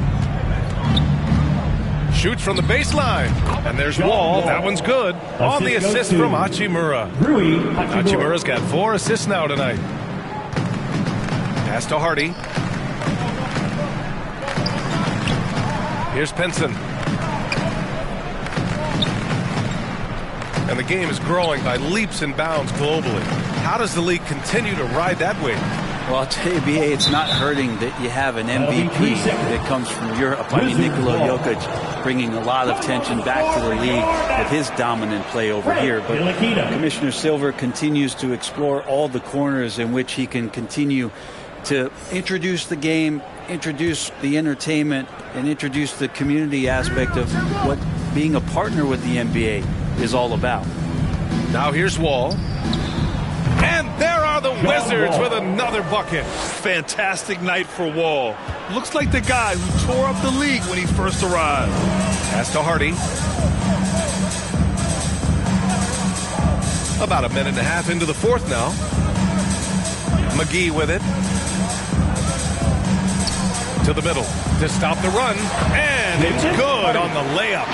Shoots from the baseline. And there's Wall. That one's good. On the assist from Hachimura. Hachimura's got 4 assists now tonight. Pass to Hardy. Here's Pinson. And the game is growing by leaps and bounds globally. How does the league continue to ride that wave? Well, I'll tell you, B.A., it's not hurting that you have an MVP that comes from Europe. I mean, Nikola Jokic bringing a lot of tension back to the league with his dominant play over here. But Commissioner Silver continues to explore all the corners in which he can continue to introduce the game, introduce the entertainment, and introduce the community aspect of what being a partner with the NBA is all about. Now here's Wall. And there are the Wizards with another bucket. Fantastic night for Wall. Looks like the guy who tore up the league when he first arrived. Pass to Hardy. About a minute and a half into the fourth now. McGee with it. To the middle to stop the run. And it's good on the layup.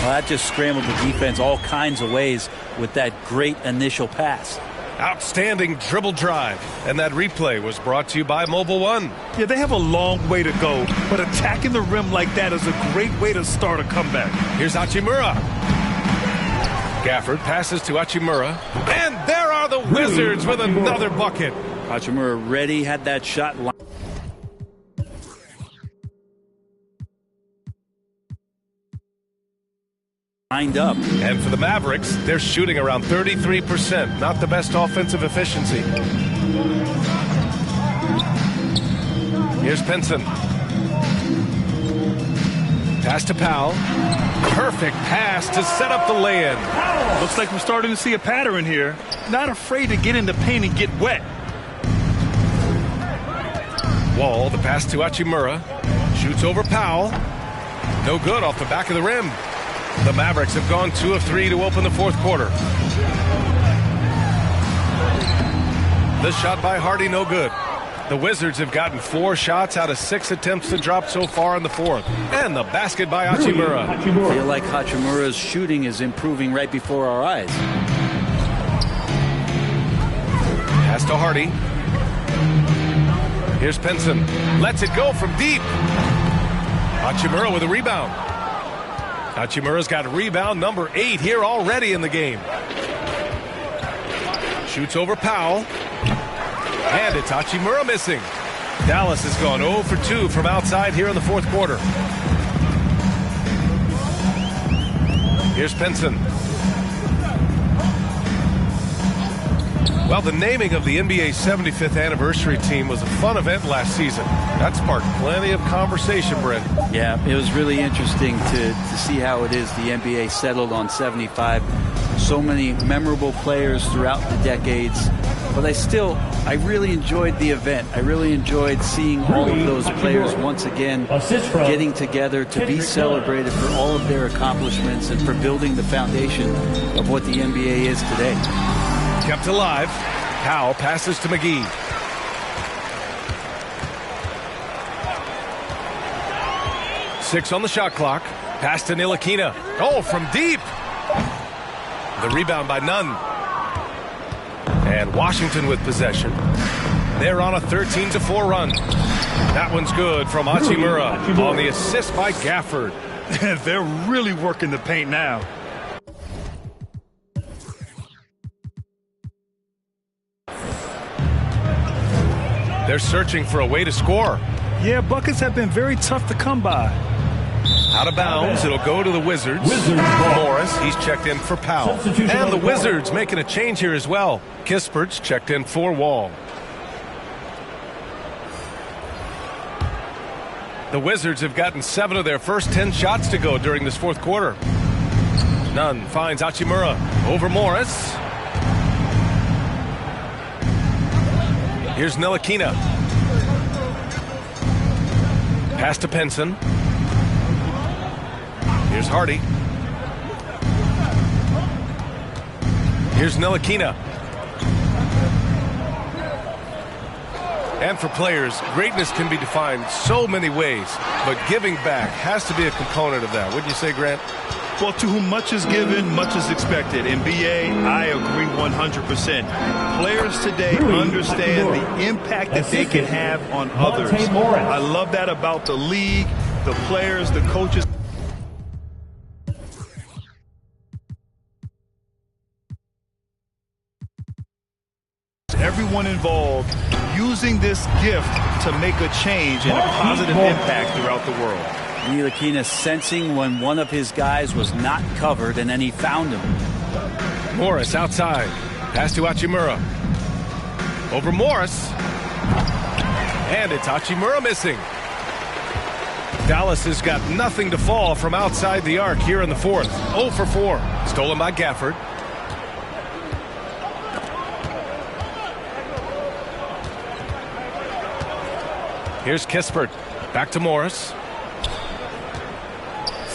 Well, that just scrambled the defense all kinds of ways with that great initial pass. Outstanding dribble drive. And that replay was brought to you by Mobile One. Yeah, they have a long way to go, but attacking the rim like that is a great way to start a comeback. Here's Hachimura. Gafford passes to Hachimura. And there are the Wizards with another bucket. Hachimura ready, had that shot lined up. And for the Mavericks, they're shooting around 33%. Not the best offensive efficiency. Here's Pinson. Pass to Powell. Perfect pass to set up the lay-in. Looks like we're starting to see a pattern here. Not afraid to get in the paint and get wet. Wall, the pass to Hachimura. Shoots over Powell. No good off the back of the rim. The Mavericks have gone 2 of 3 to open the fourth quarter. The shot by Hardy, no good. The Wizards have gotten 4 shots out of 6 attempts to drop so far in the fourth. And the basket by Hachimura. I feel like Hachimura's shooting is improving right before our eyes. Pass to Hardy. Here's Pinson. Lets it go from deep. Hachimura with a rebound. Hachimura's got rebound number 8 here already in the game. Shoots over Powell. And it's Hachimura missing. Dallas has gone 0 for 2 from outside here in the fourth quarter. Here's Pinson. Well, the naming of the NBA's 75th anniversary team was a fun event last season. That sparked plenty of conversation, Brent. Yeah, it was really interesting to see how it is the NBA settled on 75. So many memorable players throughout the decades. But I really enjoyed the event. I really enjoyed seeing all of those players once again getting together to be celebrated for all of their accomplishments and for building the foundation of what the NBA is today. Kept alive. Powell passes to McGee. Six on the shot clock. Pass to Ntilikina. Oh, from deep. The rebound by Nunn. And Washington with possession. They're on a 13-4 run. That one's good from Hachimura on the assist by Gafford. They're really working the paint now. They're searching for a way to score. Yeah, buckets have been very tough to come by. Out of bounds, it'll go to the Wizards. Morris, he's checked in for Powell. And the Wizards making a change here as well. Kispert's checked in for Wall. The Wizards have gotten 7 of their first 10 shots to go during this fourth quarter. Nunn finds Hachimura over Morris. Here's Ntilikina. Pass to Pinson. Here's Hardy. Here's Ntilikina. And for players, greatness can be defined so many ways, but giving back has to be a component of that. Wouldn't you say, Grant? Well, to whom much is given, much is expected. In BA, I agree 100%. Players today understand the impact that they can have on others. I love that about the league, the players, the coaches. Everyone involved using this gift to make a change and a positive impact throughout the world. Ntilikina sensing when one of his guys was not covered, and then he found him. Morris outside. Pass to Hachimura. Over Morris. And it's Hachimura missing. Dallas has got nothing to fall from outside the arc here in the fourth. 0 for 4. Stolen by Gafford. Here's Kispert. Back to Morris.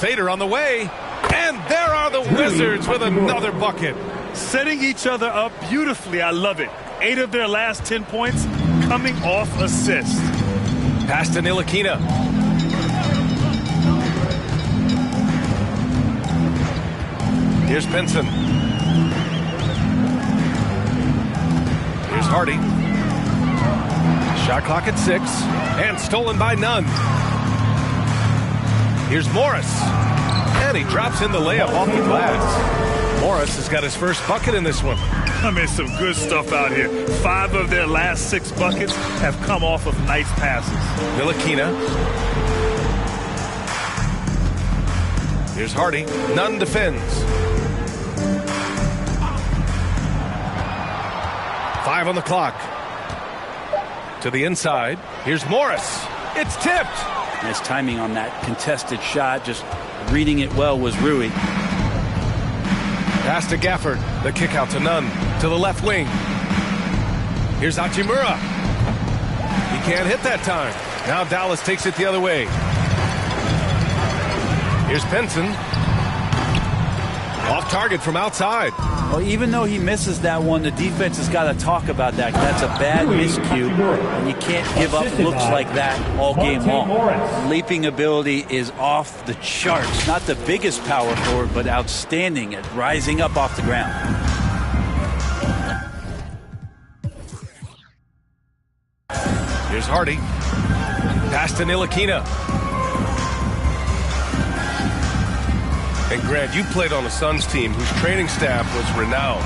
Fader on the way. And there are the Wizards with another bucket. Setting each other up beautifully. I love it. 8 of their last 10 points coming off assist. Pass to Ntilikina. Here's Pinson. Here's Hardy. Shot clock at 6. And stolen by Nunn. Here's Morris. And he drops in the layup off the glass. Morris has got his first bucket in this one. I mean, some good stuff out here. 5 of their last 6 buckets have come off of nice passes. Ntilikina. Here's Hardy. Nunn defends. 5 on the clock. To the inside. Here's Morris. It's tipped. Nice timing on that contested shot. Just reading it well was Rui. Pass to Gafford. The kick out to Nunn. To the left wing. Here's Hachimura. He can't hit that time. Now Dallas takes it the other way. Here's Benson. Off target from outside. Well, even though he misses that one, the defense has got to talk about that. That's a bad miscue, and you can't give up looks like that all game long. Leaping ability is off the charts. Not the biggest power forward, but outstanding at rising up off the ground. Here's Hardy. Pass to Ntilikina. And Grant, you played on a Suns team whose training staff was renowned.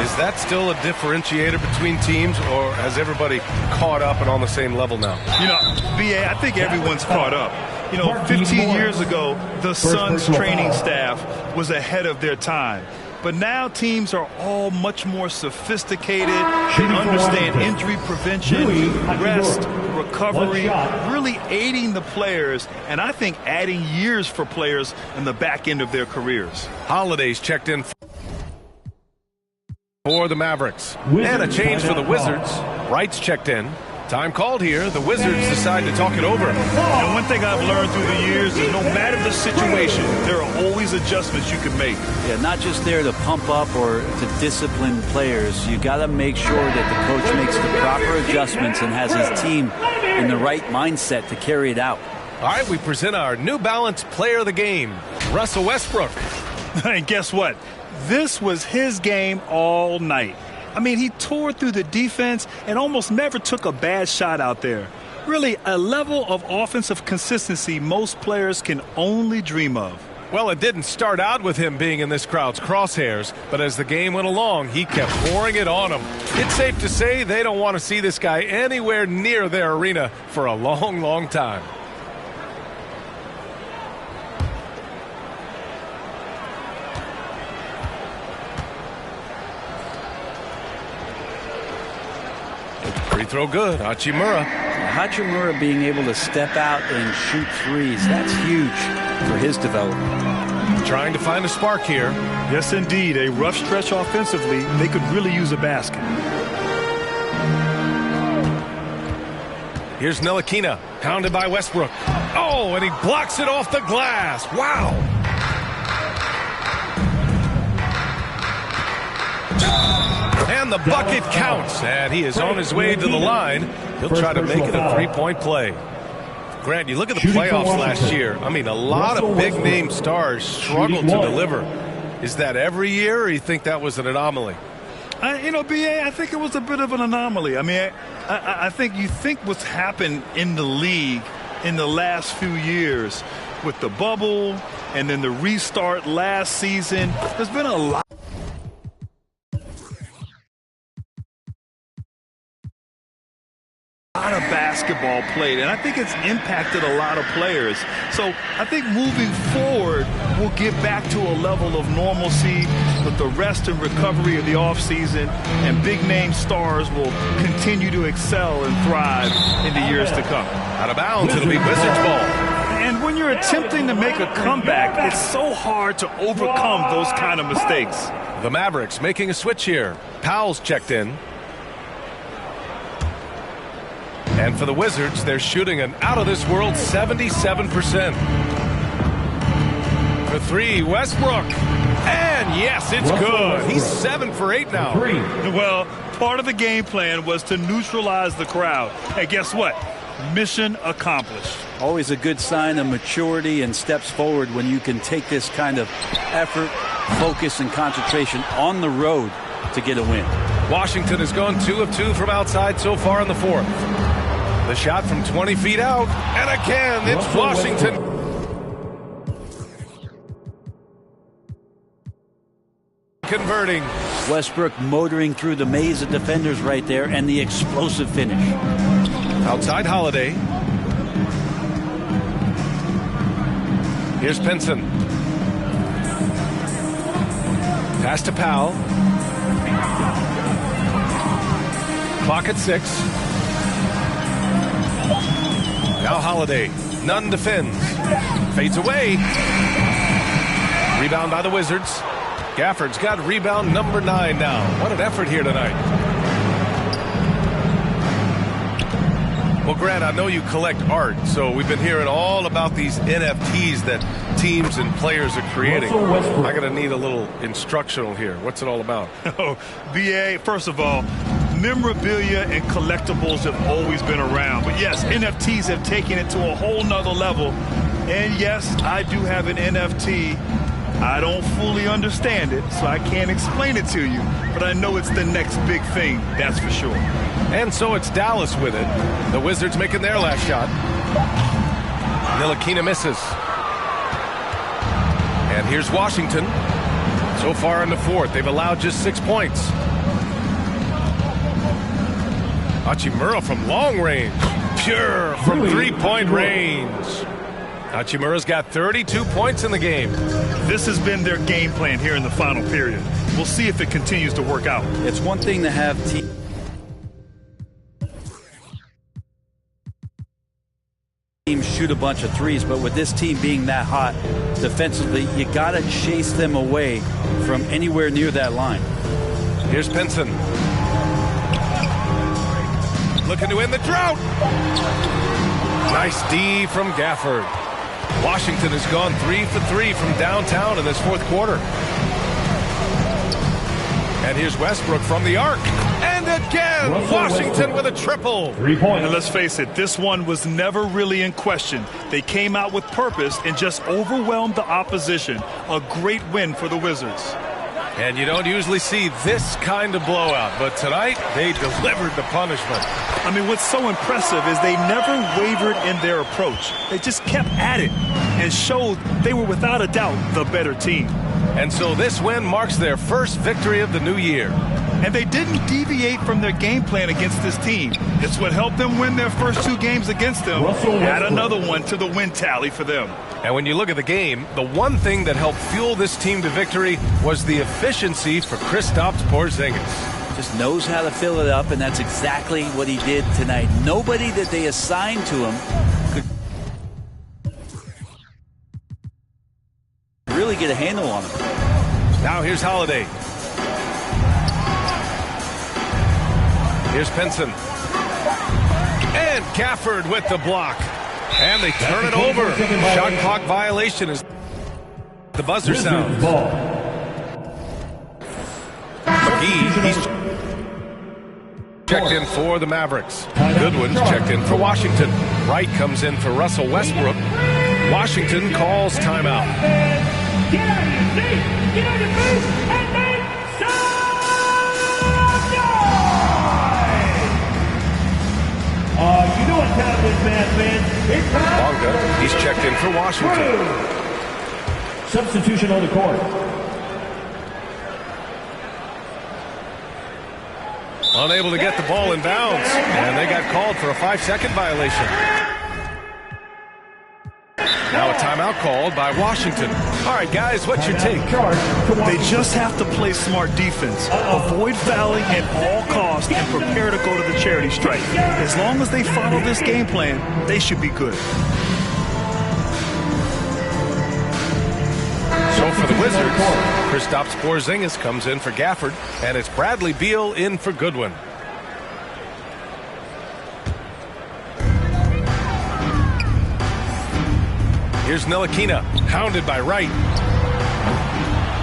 Is that still a differentiator between teams, or has everybody caught up and on the same level now? You know, BA, I think everyone's caught up. You know, 15 years ago, the Suns training staff was ahead of their time. But now teams are all much more sophisticated. They understand injury prevention, rest, recovery, really aiding the players, and I think adding years for players in the back end of their careers. Holiday's checked in for the Mavericks. And a change for the Wizards. Wright's checked in. Time called here. The Wizards decide to talk it over. And one thing I've learned through the years is no matter the situation, there are always adjustments you can make. Yeah, not just there to pump up or to discipline players. You got to make sure that the coach makes the proper adjustments and has his team in the right mindset to carry it out. All right, we present our New Balance Player of the Game, Russell Westbrook. And guess what? This was his game all night. I mean, he tore through the defense and almost never took a bad shot out there. Really, a level of offensive consistency most players can only dream of. Well, it didn't start out with him being in this crowd's crosshairs, but as the game went along, he kept pouring it on them. It's safe to say they don't want to see this guy anywhere near their arena for a long, long time. Free throw good. Hachimura. Hachimura being able to step out and shoot threes, that's huge for his development. Trying to find a spark here. Yes, indeed. A rough stretch offensively. They could really use a basket. Here's Ntilikina. Pounded by Westbrook. Oh, and he blocks it off the glass. Wow. And the bucket counts, and he is on his way to the line. He'll try to make it a three-point play. Grant, you look at the playoffs last year. I mean, a lot of big-name stars struggled to deliver. Is that every year, or you think that was an anomaly? You know, B.A., I think it was a bit of an anomaly. I mean, I think you think what's happened in the league in the last few years with the bubble and then the restart last season, there's been a lot of basketball played, and I think it's impacted a lot of players. So I think moving forward, we'll get back to a level of normalcy with the rest and recovery of the offseason, and big-name stars will continue to excel and thrive in the years to come. Out of bounds, it'll be Wizards ball. And when you're attempting to make a comeback, it's so hard to overcome those kind of mistakes. The Mavericks making a switch here. Powell's checked in. And for the Wizards, they're shooting an out-of-this-world 77%. For three, Westbrook. And yes, it's good. He's 7 for 8 now. Well, part of the game plan was to neutralize the crowd. And guess what? Mission accomplished. Always a good sign of maturity and steps forward when you can take this kind of effort, focus, and concentration on the road to get a win. Washington has gone 2 of 2 from outside so far in the fourth. The shot from 20 feet out, and again, it's Washington. Converting. Westbrook motoring through the maze of defenders right there, and the explosive finish. Outside Holiday. Here's Pinson. Pass to Powell. Clock at 6. Now Holiday. Nunn defends. Fades away. Rebound by the Wizards. Gafford's got rebound number 9 now. What an effort here tonight. Well, Grant, I know you collect art, so we've been hearing all about these NFTs that teams and players are creating. I'm going to need a little instructional here. What's it all about? Oh, BA, first of all, memorabilia and collectibles have always been around. But yes, NFTs have taken it to a whole nother level. And yes, I do have an NFT. I don't fully understand it, so I can't explain it to you. But I know it's the next big thing, that's for sure. And so it's Dallas with it. The Wizards making their last shot. Ntilikina misses. And here's Washington. So far in the fourth, they've allowed just 6 points. Hachimura from long range. Pure from three-point range. Hachimura's got 32 points in the game. This has been their game plan here in the final period. We'll see if it continues to work out. It's one thing to have teams shoot a bunch of threes, but with this team being that hot defensively, you got to chase them away from anywhere near that line. Here's Pinson. Looking to end the drought. Nice D from Gafford. Washington has gone 3 for 3 from downtown in this fourth quarter. And here's Westbrook from the arc. And again, Washington with a triple. 3 points. And let's face it, this one was never really in question. They came out with purpose and just overwhelmed the opposition. A great win for the Wizards. And you don't usually see this kind of blowout, but tonight they delivered the punishment. I mean, what's so impressive is they never wavered in their approach. They just kept at it and showed they were without a doubt the better team. And so this win marks their first victory of the new year. And they didn't deviate from their game plan against this team. It's what helped them win their first 2 games against them. Add another one to the win tally for them. And when you look at the game, the one thing that helped fuel this team to victory was the efficiency for Kristaps Porzingis. Just knows how to fill it up, and that's exactly what he did tonight. Nobody that they assigned to him could really get a handle on him. Now here's Holiday. Here's Pinson. And Gafford with the block. And they turn it over. Shot clock violation as the buzzer sounds. McGee, he's checked in for the Mavericks. Goodwin's checked in for Washington. Wright comes in for Russell Westbrook. Washington calls timeout. Get out of your seat! Get on your feet and make some noise! You know what time it is, man. It's time. Bonga, he's checked in for Washington. Substitution on the court. Unable to get the ball in bounds, and they got called for a 5-second violation. Now a timeout called by Washington. All right, guys, what's your take? They just have to play smart defense, avoid fouling at all costs, and prepare to go to the charity stripe. As long as they follow this game plan, they should be good. So for the Wizards, Kristaps Porzingis comes in for Gafford, and it's Bradley Beal in for Goodwin. Here's Ntilikina, hounded by Wright.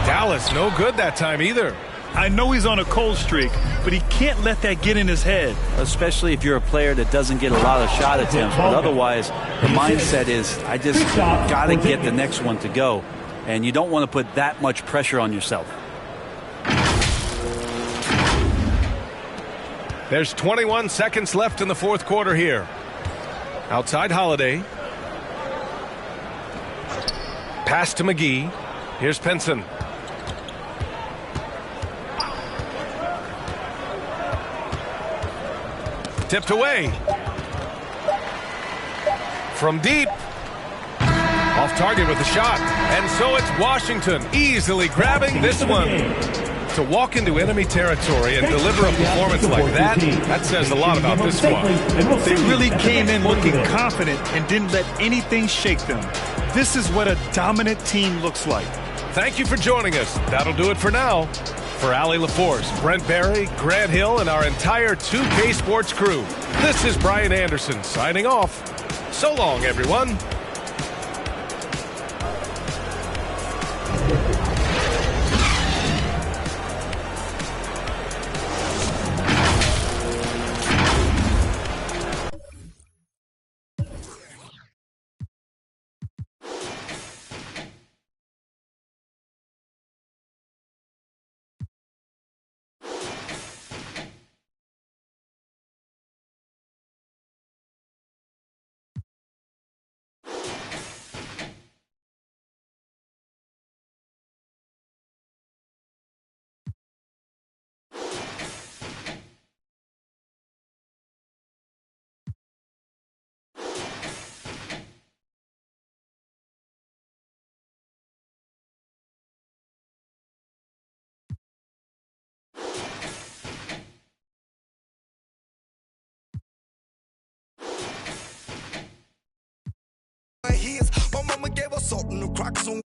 Dallas, no good that time either. I know he's on a cold streak, but he can't let that get in his head. Especially if you're a player that doesn't get a lot of shot attempts. But otherwise, the mindset is, I just got to get the next one to go. And you don't want to put that much pressure on yourself. There's 21 seconds left in the fourth quarter here. Outside Holiday. Pass to McGee. Here's Pinson. Tipped away. From deep. Off target with a shot. And so it's Washington easily grabbing this one. To walk into enemy territory and deliver a performance like that, that says a lot about this squad. They really came in looking confident and didn't let anything shake them. This is what a dominant team looks like. Thank you for joining us. That'll do it for now. For Allie LaForce, Brent Barry, Grant Hill, and our entire 2K Sports crew, this is Brian Anderson signing off. So long, everyone. My mama gave us salt in the Crocs on